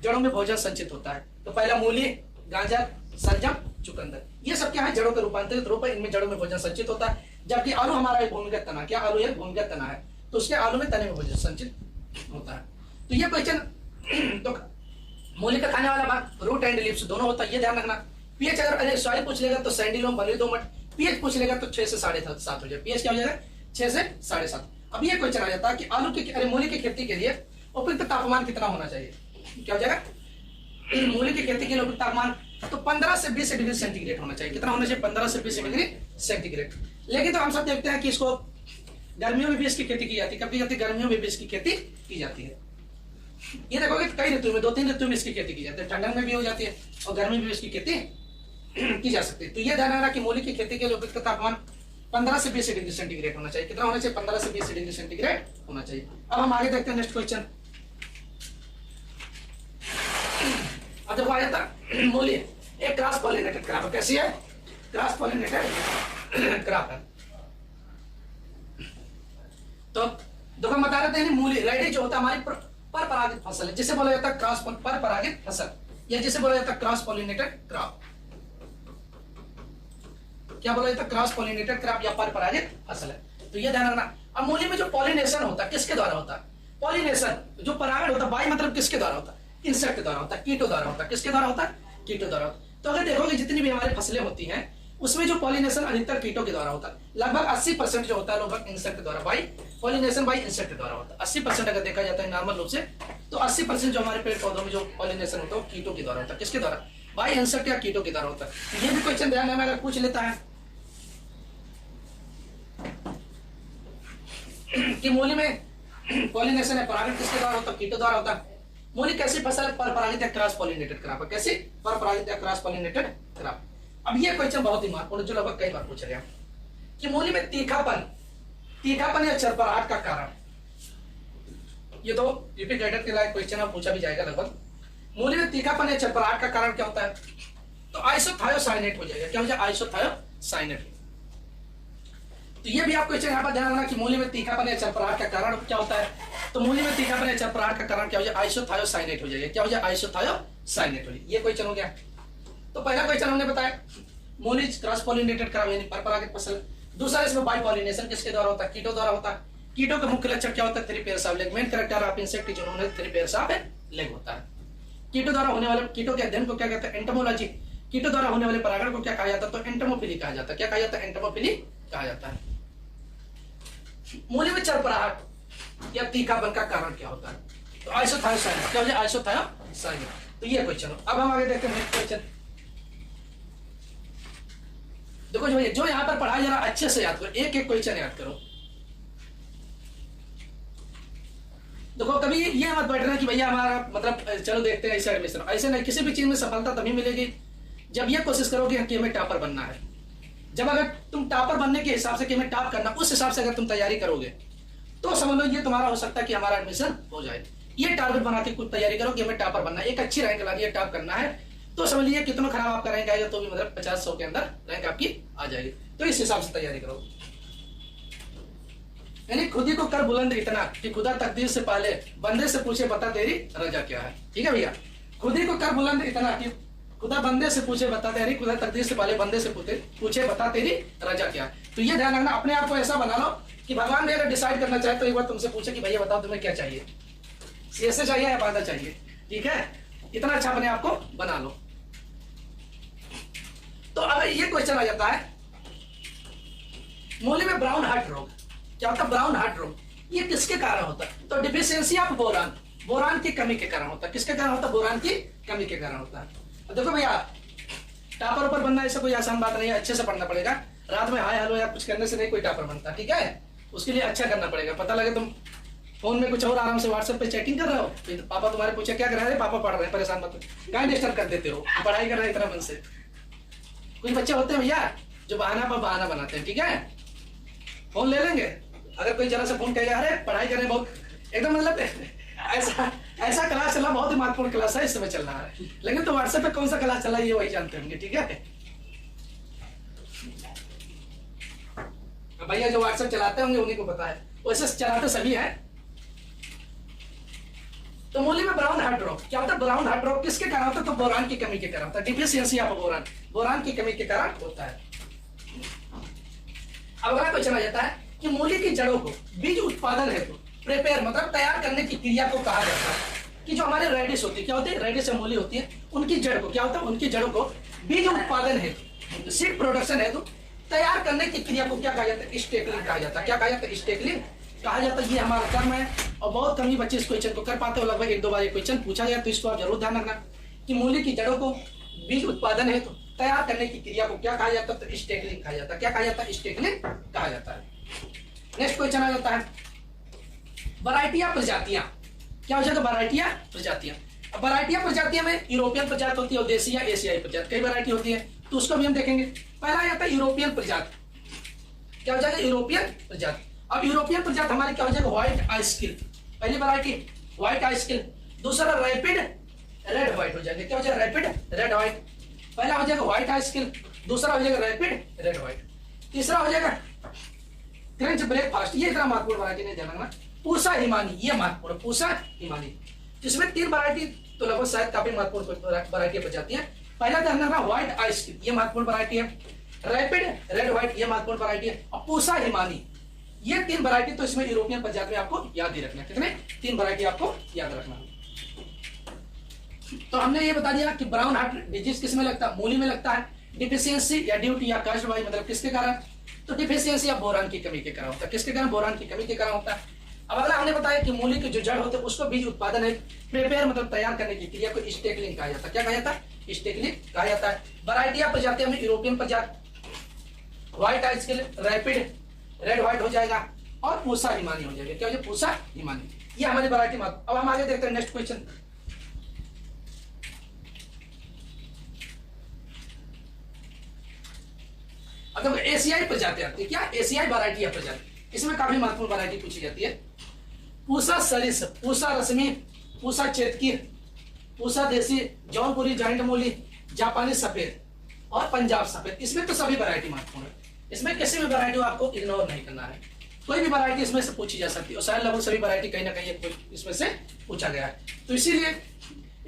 जड़ों में भोजन संचित होता है। तो पहला मूली, गाजर, सलजम, चुकंदर, ये सब क्या है? जड़ों के रूपांतरित रूप है, इनमें जड़ों में भोजन संचित होता है। जबकि आलू हमारा एक भूमिगत तना, क्या आलू एक भूमिगत तना है तो उसके आलू में तने में भोजन संचित होता है। तो ये क्वेश्चन तो मूली का खाने वाला भाग रूट एंड लिप्स दोनों होता है, ये ध्यान रखना। पीएच अगर सॉइल पूछ लेगा तो सैंडी लोम, बलुई दोमट। पीएच पूछ लेगा तो 6 से 7.5 हो जाए। पीएच क्या हो जाएगा? 6 से 7.5। अब ये क्वेश्चन आ जाता है कि आलू की मूली की खेती के लिए उपयुक्त तापमान कितना होना चाहिए? क्या हो जाएगा? मूली की खेती के लिए उपयुक्त तापमान तो 15 से 20 डिग्री सेंटीग्रेड होना चाहिए। कितना होना चाहिए? 15 से 20 डिग्री सेंटीग्रेड। लेकिन तो हम सब देखते हैं कि इसको गर्मियों में भी इसकी खेती की जाती है, कभी कभी गर्मियों में भी इसकी खेती की जाती है। ये देखोगे कई ऋतु में, 2-3 ऋतु में इसकी खेती की जाती है, ठंडक में भी हो जाती है और गर्मी में भी इसकी खेती की जा सकती है। तो ये ध्यान रखना कि मूली की खेती के लिए उपयुक्त तापमान 15 से 20 डिग्री सेंटीग्रेड होना चाहिए। कितना होना चाहिए? 15 से 20 डिग्री सेंटीग्रेड होना चाहिए। अब हम आगे देखते हैं नेक्स्ट क्वेश्चन। अब देखो आया था मूली एक क्रॉस पॉलिनेटेड क्रॉप है। कैसी है? क्रॉस पॉलिनेटेड क्रॉप है। तो देखो बता रहे थे मूली रेडी जो होता है हमारी पर परागित फसल है, जिसे बोला जाता है क्रॉस पर परागित फसल, या जिसे बोला जाता है क्रॉस पॉलिनेटेड क्रॉप। क्या बोला जाता है? क्रॉस पॉलिनेटेड क्रॉप या पर परागित फसल है। तो ये ध्यान रखना। अब मूली में जो पॉलिनेशन होता है किसके द्वारा होता है? पॉलिनेशन जो परागण होता है बाई मतलब किसके द्वारा होता है? इंसेक्ट द्वारा होता है, कीटों द्वारा होता है। किसके द्वारा होता है? कीटों द्वारा होता है। तो अगर देखोगे जितनी भी हमारी फसलें होती हैं उसमें जो पॉलिनेशन अधिकतर कीटों के द्वारा होता है। लगभग 80% जो होता है लगभग इंसेक्ट द्वारा, बाई पॉलिनेशन बाई इंसेक्ट द्वारा होता है। 80% अगर देखा जाता है नॉर्मल रूप से तो 80% जो हमारे पेड़ पौधों में जो पॉलिनेशन होता है वो कीटों के द्वारा होता है। किसके द्वारा? बाई इंसेक्ट या कीटों के द्वारा होता है। ये भी क्वेश्चन ध्यान में अगर पूछ लेता है कि मूली में पॉलिनेशन है, परागण किसके द्वारा होता है? कीटों द्वारा होता है। मूली कैसी फसल है? परपरागित या क्रॉस पॉलिनेटेड क्रॉप है। कैसी? परपरागित या क्रॉस पॉलिनेटेड क्रॉप। अब ये क्वेश्चन बहुत ही महत्वपूर्ण जो लगभग कई बार पूछा गया कि मूली में तीखापन या चरपराहट का कारण, ये तो यूपी कैडेट के लायक क्वेश्चन है, पूछा भी जाएगा लगभग। मूली में तीखापन या चरपराहट का कारण क्या होता है? तो आइसोथायोसाइनेट हो जाएगा। क्या हो जाएगा? आइसोथायोसाइनेट। तो ये भी आप क्वेश्चन यहाँ पर ध्यान रखना कि मूली में तीखापन या चरपराहट का कारण क्या होता है? तो मूली में तीखापन या चरपराहट का कारण क्या हो जाएगा? आइसोथायोसाइनेट हो जाएगा। क्या हो जाएगा? आइसोथायोसाइनेट हो जाएगा। ये क्वेश्चन हो गया। तो पहला क्वेश्चन हमने बताया मूली क्रॉस पॉलिनेटेड क्रॉप यानी परपरागित फसल। दूसरा इसमें बाई पॉलिनेशन किसके द्वारा होता है? कीटों द्वारा होता है। कीटों का मुख्य लक्षण क्या होता है? 3 pairs of leg. Main character of insect जो उन्होंने 3 पेयर्स ऑफ लेग होता है। कीटों द्वारा होने वाले कीटों के अध्ययन को क्या कहते हैं? एंटोमोलॉजी। कीटों द्वारा होने वाले परागण को क्या कहा जाता है? तो एंटोमोफिली कहा जाता है। क्या कहा जाता है? एंटोमोफिली कहा जाता है। मूली में चरपराहट या तीखापन का कारण क्या होता है? तो आइसोथायोसाइनेट। क्या हो जाए? आइसोथायोसाइनेट। तो ये क्वेश्चन हो। अब हम आगे देखते हैं नेक्स्ट क्वेश्चन। देखो जो यहां पर पढ़ा जरा अच्छे से याद करो, एक एक क्वेश्चन याद करो। देखो कभी ये मत बैठना कि भैया हमारा मतलब चलो देखते हैं ऐसे एडमिशन, ऐसे नहीं। किसी भी चीज में सफलता तभी मिलेगी जब ये कोशिश करोगे कि हमें टॉपर बनना है। जब अगर तुम टॉपर बनने के हिसाब से कि हमें टॉप करना, उस हिसाब से अगर तुम तैयारी करोगे तो समझ लो ये तुम्हारा हो सकता है कि हमारा एडमिशन हो जाए। ये टारगेट बना के कुछ तैयारी करो कि हमें टॉपर बनना है, एक अच्छी रैंक लानी है, टॉप करना है, तो समझ लीजिए कितना खराब आपका रैंक आएगा तो भी मतलब 50-100 के अंदर रैंक आपकी आ जाएगी। तो इस हिसाब से तैयारी करो। यानी खुद ही को कर बुलंद इतना कि खुदा तकदीर से पहले बंदे से पूछे बता तेरी रजा क्या है। ठीक है भैया? खुद ही को कर बुलंद इतना कि खुदा बंदे से पूछे बता तेरी, खुदा तकदीर से पहले बंदे से पूछे बता तेरी रजा क्या है। तो ये ध्यान रखना, अपने आप को ऐसा बना लो कि भगवान भी अगर डिसाइड करना चाहे तो एक बार तुमसे पूछे कि भैया बताओ तुम्हें क्या चाहिए, सीएसए चाहिए या बाधा चाहिए। ठीक है? इतना अच्छा अपने आप को बना लो। तो अब ये क्वेश्चन आ जाता है मूली में ब्राउन हार्ट रोग। क्या होता है? ब्राउन हार्ट रोग ये किसके कारण होता है? तो डिफिशियंसी ऑफ बोरान, बोरान की कमी के कारण होता है। किसके कारण होता है? बोरान की कमी के कारण होता है। देखो भैया टॉपर ऊपर बनना ऐसा कोई आसान बात नहीं है, अच्छे से पढ़ना पड़ेगा। रात में हाय हेलो या कुछ करने से नहीं कोई टॉपर बनता। ठीक है? उसके लिए अच्छा करना पड़ेगा। पता लगे तुम फोन में कुछ और आराम से व्हाट्सएप पे चैटिंग कर रहे हो, फिर पापा तुम्हारे पूछे क्या कर रहे हैं? पापा पढ़ रहे हैं, परेशान मत कहीं डिस्टर्ब कर देते हो, पढ़ाई कर रहे हैं इतना मन से। कुछ बच्चे होते हैं भैया जो बहाना पर बहाना बनाते हैं। ठीक है? फोन ले लेंगे, अगर कोई जरा से फोन कहेगा अरे पढ़ाई करें बहुत एकदम मतलब ऐसा क्लास चला, बहुत ही महत्वपूर्ण क्लास है, इस समय चल रहा है, लेकिन तो व्हाट्सएप पे कौन सा क्लास चला है ये वही जानते होंगे। ठीक है? भैया जो व्हाट्सएप चलाते होंगे उन्हीं को पता है, वैसे चलाते सभी हैं। तो मूली में ब्राउन हार्ट रोग क्या होता है? ब्राउन हार्ट रोग किसके कारण होता है? तो बोरान की कमी के कारण होता है। डिफिशियंसी ऑफ बोरान, बोरान की कमी के कारण होता है। अब अगला क्वेश्चन आ जाता है कि मूली की जड़ों को बीज उत्पादन हेतु प्रिपेयर मतलब तैयार करने की क्रिया को कहा जाता है। कि जो हमारे रेडिश होती है, क्या होती है? रेडिश मूली होती है, उनकी जड़ को क्या होता है? उनकी जड़ों को बीज उत्पादन हेतु, सीड प्रोडक्शन हेतु तैयार करने की क्रिया को क्या कहा जाता है? स्टेकलिंग कहा जाता है। क्या कहा जाता है? स्टेकलिंग कहा जाता है। ये हमारा कर्म है और बहुत कम ही बच्चे इस क्वेश्चन को कर पाते हो। लगभग 1-2 बार ये क्वेश्चन पूछा गया, तो इसको आप जरूर ध्यान रखना कि मूली की जड़ों को बीज उत्पादन हेतु तैयार करने की क्रिया को क्या कहा जाता है? तो स्टेकलिंग कहा जाता है। क्या कहा जाता है? स्टेकलिंग कहा जाता है। नेक्स्ट क्वेश्चन आ जाता है वैरायटियां प्रजातियां। क्या हो जाएगा? वैरायटियां प्रजातियां। अब वैरायटियां प्रजातियां में यूरोपियन प्रजाति होती है और देसी या एशियाई प्रजाति, कई वैरायटी होती है, तो उसको भी हम देखेंगे। पहला आ जाता है यूरोपियन प्रजाति। क्या हो जाएगा? यूरोपियन प्रजाति। अब यूरोपियन प्रजाति हमारी क्या हो जाएगा? व्हाइट आई स्किल, पहली वैरायटी व्हाइट आई स्किल। दूसरा रैपिड रेड व्हाइट हो जाएगा। क्या हो जाएगा? Rapid red white. पहला हो जाएगा व्हाइट आई स्किल, दूसरा हो जाएगा रैपिड रेड व्हाइट, तीसरा हो जाएगा क्रंच ब्रेकफास्ट। ये इतना महत्वपूर्ण वैरायटी नहीं जानना। पूसा हिमानी, ये महत्वपूर्ण, पूसा हिमानी, जिसमें 3 वैरायटी तो लगभग शायद काफी महत्वपूर्ण वैरायटी प्रजाति है। पहला ध्यान रखना व्हाइट आई स्किल, ये महत्वपूर्ण वैरायटी है। रैपिड रेड व्हाइट, ये महत्वपूर्ण वैरायटी है। और पूसा हिमानी, ये 3 वैरायटी तो इसमें यूरोपियन प्रजाति में आपको याद ही रखना है। कितने? 3 वैरायटी आपको याद रखना है। तो हमने ये बता दिया कि ब्राउन हार्ट डिजीज किस में लगता है? मूली में लगता है। डिफिशियंसी या ड्यू टू या कास्ट बाई मतलब किसके कारण? तो डिफिशियंसी या बोरान की कमी के कारण होता है। किसके कारण? बोरान की कमी के कारण होता है। अब अगला हमने बताया कि मूली की जो जड़ होते हैं उसको बीज उत्पादन है प्रिपेयर मतलब तैयार करने की क्रिया को स्टेकलिंग कहा जाता है। क्या कहा जाता है? स्टेकलिंग कहा जाता है। वैरायटी ऑफ प्रजातियों में यूरोपियन प्रजाति, व्हाइट आई स्किल, रैपिड रेड व्हाइट हो जाएगा, और पूसा हिमानी हो जाएगा। क्या हो जाएगा? पूसा हिमानी। ये हमारी वैरायटी मार्क। अब हम आगे देखते हैं नेक्स्ट क्वेश्चन। अब एशियाई प्रजाति आती है। क्या? एशियाई वैरायटी या प्रजाति। इसमें काफी महत्वपूर्ण वैरायटी पूछी जाती है। पूसा सरिस, पूसा रश्मि, पूसा चेतकी, पूसा देसी, जौनपुरी जाइंट मूली, जापानी सफेद और पंजाब सफेद। इसमें तो सभी वैरायटी महत्वपूर्ण है। इसमें किसी भी वैरायटी को आपको इग्नोर नहीं करना है। कोई भी वैरायटी इसमें से पूछी जा सकती है और शायद लगभग सभी वैरायटी कहीं ना कहीं इसमें से पूछा गया है। तो इसीलिए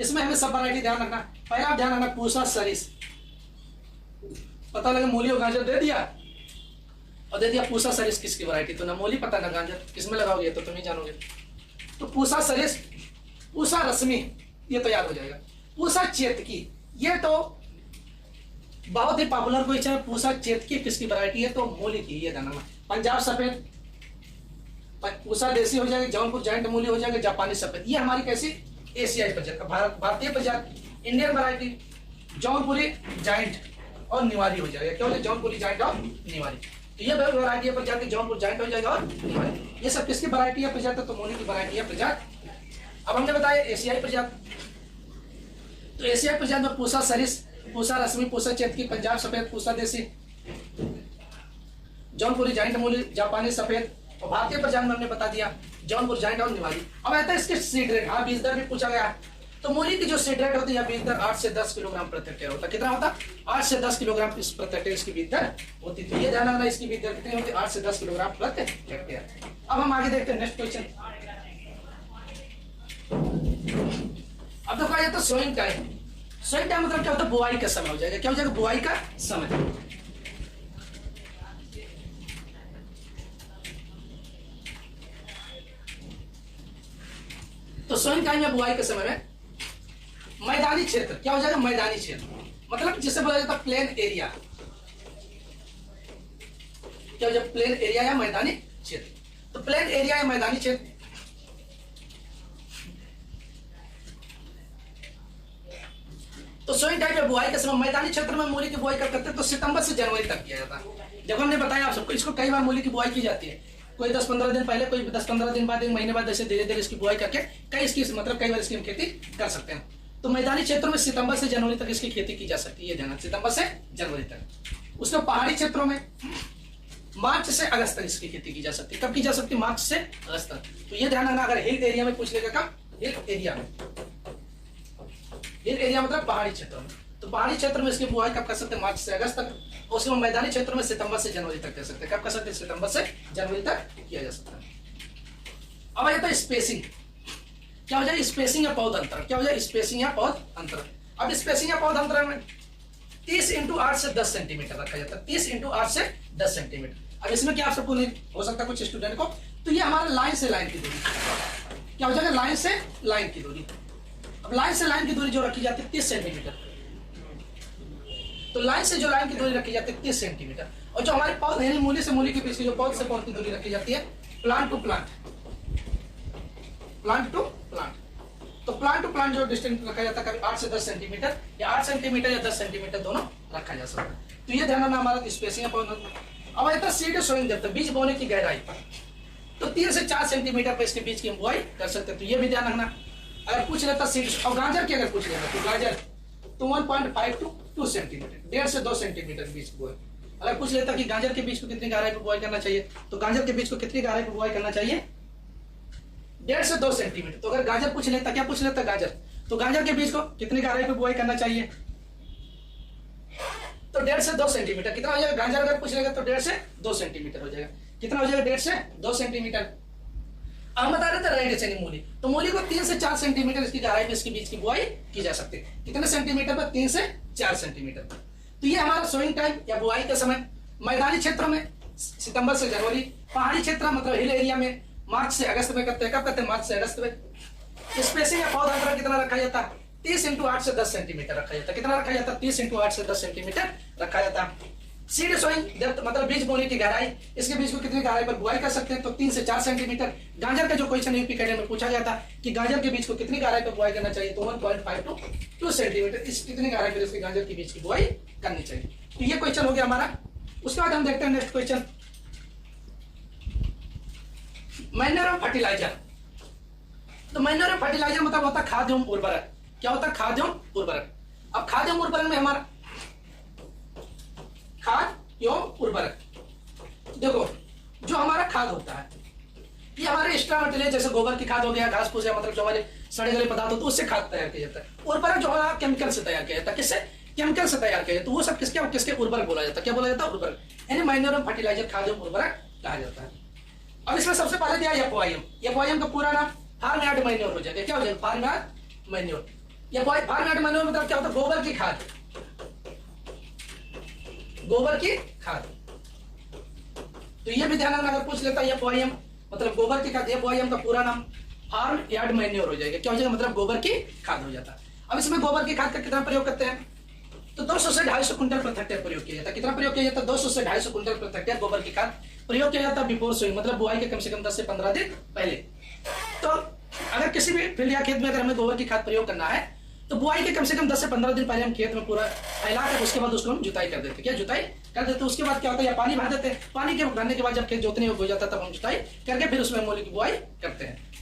इसमें हमें सब वैरायटी ध्यान रखना। पहला ध्यान रखना पूसा सरिस। पता लगा मूली और गाजर दे दिया और दे दिया पूसा सरिस किसकी वैरायटी, तो ना मूली पता ना गाजर, किसमें लगाओगे तो तुम ही जानोगे। तो पूसा सरिस, पूसा रश्मि ये तो याद हो जाएगा। पूसा चेतकी ये तो बहुत ही पॉपुलर क्वेश्चन है। पूसा चेतकी किसकी वैरायटी है, तो मूली की, ये जानना। पंजाब सफेद, पूसा देसी हो जाएगा, जौनपुर जाइंट मूली हो जाएगा, जापानी सफेद। ये हमारी कैसी? एशियाई प्रजाति, भारतीय प्रजाति, इंडियन वैरायटी, जौनपुरी जाइंट और निवारी हो जाएगा। क्या हो जाएगा? जौनपुरी जाइंट और निवारी। तो ये वैरायटी है प्रजाति, जौनपुर जाइंट हो जाएगा और निवारी। ये सब किसकी वैरायटी है? प्रजाति। तो मूली की वैरायटी है प्रजाति। अब हमने बताया एशियाई प्रजाति। तो एशियाई प्रजाति में पूसा सरिस, पूसा रश्मि, पूसा चेतकी, पंजाब सफेद, पूसा देसी, जौनपुरी जाइंट मूली, जापानी सफेद और भारतीय प्रजाति में हमने बता दिया जौनपुर जाइंट और निवारी। अब आता है इसके सीड रेट। हाँ, बीज दर भी पूछा गया। तो मूली की जो सीड रेट होती है बीज दर 8 से 10 किलोग्राम प्रति हेक्टेयर होता है। कितना होता? 8 से 10 किलोग्राम इस प्रति हेक्टेयर इसकी बीज दर होती थी। ये ध्यान रखना, इसकी बीज दर कितनी होती है? 8 से 10 किलोग्राम प्रति हेक्टेयर। अब हम आगे देखते हैं नेक्स्ट क्वेश्चन। अब देखो ये तो सोइंग टाइम। सोइंग टाइम मतलब क्या होता है? बुआई का समय हो जाएगा। क्या हो जाएगा? बुआई का समय। तो सोइंग टाइम या बुआई के समय में मैदानी क्षेत्र, क्या हो जाएगा? मैदानी क्षेत्र मतलब जिसे बोला जाता है प्लेन एरिया। क्या हो जाएगा? प्लेन एरिया या मैदानी क्षेत्र। तो प्लेन एरिया या मैदानी क्षेत्र तो सोइंग टाइम या बुआई के समय मैदानी क्षेत्र में मूली की बुआई कब करते हैं? तो सितंबर से जनवरी तक किया जाता है। जब हमने बताया आप सबको, इसको कई बार मूली की बुआई की जाती है। कोई 10-15 दिन पहले, कोई 10-15 दिन बाद, 1 महीने बाद, ऐसे धीरे धीरे इसकी बुआई करके कई बार इसकी हम खेती कर सकते हैं। तो मैदानी क्षेत्रों में सितंबर से जनवरी तक इसकी खेती की जा सकती है। ध्यान, सितंबर से जनवरी तक। उसके पहाड़ी क्षेत्रों में मार्च से अगस्त तक इसकी खेती की जा सकती है। कब की जा सकती है? मार्च से अगस्त तक। तो ये ध्यान रखना। अगर हिल एरिया में पूछ लेगा, कब? हिल एरिया में। हिल एरिया मतलब पहाड़ी क्षेत्रों में। तो पहाड़ी क्षेत्र में इसकी बुआई कब कर सकते हैं? मार्च से अगस्त तक। उसके बाद मैदानी क्षेत्र में सितंबर से जनवरी तक कर सकते हैं। कब कर सकते हैं? सितंबर से जनवरी तक किया जा सकता है। अब आता है स्पेसिंग। क्या हो जाए? स्पेसिंग या पौध अंतर। क्या हो जाए? स्पेसिंग या पौध अंतर। अब स्पेसिंग या पौध अंतर में 30 × 8 से 10 सेंटीमीटर रखा जाता है। 30 × 8 से 10 सेंटीमीटर। अब इसमें क्या आप सबको नहीं हो सकता कुछ स्टूडेंट को, तो ये हमारा लाइन से लाइन की दूरी। क्या हो जाएगा? लाइन से लाइन की दूरी। अब लाइन से लाइन की दूरी जो रखी जाती है 30 सेंटीमीटर। तो लाइन से जो लाइन की दूरी रखी जाती है 30 सेंटीमीटर। और जो हमारे पौध यानी मूली से मूली के बीच की जो पौध से पौध की दूरी रखी जाती है plant to plant, plant to plant. तो प्लांट टू प्लांट जो डिस्टेंस रखा जाता है कभी 8 से 10 सेंटीमीटर या 8 सेंटीमीटर या 10 सेंटीमीटर दोनों रखा जा सकता है। तो ये ध्यान रखना हमारा स्पेसिंग पौध। अब आता है सीड सोइंग डेप्थ, बीज बोने की गहराई पर। तो 3 से 4 सेंटीमीटर पर इसके बीच की हम बुआई कर सकते हैं। तो ये भी ध्यान रखना। अगर पूछ लेता सीड और गाजर की अगर पूछ लेता तो गाजर तो 1.5 to 2 सेंटीमीटर, 1.5 से 2 सेंटीमीटर बीच की बुआई। अगर पूछ लेता कि गाजर के बीच को कितनी गहराई पर बुआई करना चाहिए, तो गाजर के बीच को कितनी गहराई पर बुआई करना चाहिए? 1.5 से 2 सेंटीमीटर। तो अगर गाजर पूछ लेता, क्या पूछ लेता? गाजर, तो गाजर के बीच को कितनी गहराई पर बुआई करना चाहिए? तो 1.5 से 2 सेंटीमीटर। कितना हो जाएगा? गाजर अगर पूछ लेगा तो 1.5 से 2 सेंटीमीटर हो जाएगा। कितना हो जाएगा? 1.5 से 2 सेंटीमीटर। अब बता रहे थे रेड चनी मूली, तो मूली को 3 से 4 सेंटीमीटर इसकी गहराई में इसके बीच की बुआई की जा सकती है। कितने सेंटीमीटर पर? 3 से 4 सेंटीमीटर। तो ये हमारा सोइंग टाइम या बुआई का समय। मैदानी क्षेत्र में सितंबर से जनवरी, पहाड़ी क्षेत्र मतलब हिल एरिया में मार्च से अगस्त में करते हैं। कब करते हैं? मार्च से अगस्त में। स्पेसिंग या पौध अंतर कितना रखा जाता है? 30 × 8 से 10 सेंटीमीटर रखा जाता है। कितना रखा जाता है? 30 × 8 से 10 सेंटीमीटर रखा जाता है। सीड सोइंग डेप्थ मतलब बीज बोने की गहराई, इसके बीच को कितनी गहराई पर बुआई कर सकते हैं? तो 3 से 4 सेंटीमीटर। गाजर का जो क्वेश्चन यूपी कैडर में पूछा गया था कि गाजर के बीच को कितनी गहराई पर बुआई करना चाहिए, तो 1.5 to 2 सेंटीमीटर। इस कितनी गहराई पर इसके गाजर के बीच की बुआई करनी चाहिए। तो ये क्वेश्चन हो गया हमारा। उसके बाद हम देखते हैं next question. Manure and fertilizer. तो मैन्योर एंड फर्टिलाइजर मतलब होता है खाद्य एवं उर्वरक। क्या होता है? खाद्य एवं उर्वरक। अब खाद्य एवं उर्वरक में हमारा खाद एवं उर्वरक, देखो जो हमारा खाद होता है ये हमारे एक्स्ट्रा मटेरियल जैसे गोबर की खाद हो गया, घास फूस या मतलब जो हमारे सड़े गले पदार्थ होते हैं उससे खाद तैयार किया जाता है। उर्वरक जो हमारा केमिकल से तैयार किया जाता है। किससे? केमिकल से तैयार किया जाता है। तो वो सब किसके किसके उर्वरक बोला जाता है? क्या बोला जाता है? उर्वरक। यानी मैन्योर एंड फर्टिलाइजर खाद एवं उर्वरक कहा जाता है। अब इसमें सबसे पहले दिया एफओआईएम। एफओआईएम का पूरा नाम फार्म यार्ड मैन्योर हो जाएगा। क्या हो जाएगा? Farm yard manure. Farm yard manure मतलब क्या होता है? गोबर की खाद। गोबर की खाद। तो ये भी ध्यान रखना, अगर पूछ लेता है एफओआईएम मतलब गोबर की खाद, एफओआईएम का पूरा नाम फार्म यार्ड मैन्योर हो जाएगा। क्या हो जाएगा? मतलब गोबर की खाद हो जाता है। अब इसमें गोबर की खाद का कितना प्रयोग करते हैं? तो 200 से 250 क्विंटल प्रति हेक्टेयर प्रयोग किया जाता है। कितना प्रयोग किया जाता है? 200 से 250 क्विंटल प्रति हेक्टेयर गोबर की खाद प्रयोग किया जाता है बिफोर सोइंग, मतलब बुआई के कम से कम 10 से 15 दिन पहले। तो अगर किसी भी फील्ड या खेत में अगर हमें गोबर की खाद प्रयोग करना है तो बुआई के कम से कम 10 से 15 दिन पहले हम खेत में पूरा फैला कर उसके बाद उसको हम जुताई कर देते। क्या जुताई कर देते? उसके बाद क्या होता है? या पानी भर देते हैं। पानी के भरने के बाद जब खेत जोतने हो जाता है तब हम जुताई करके फिर उसमें मूली की बुआई करते हैं।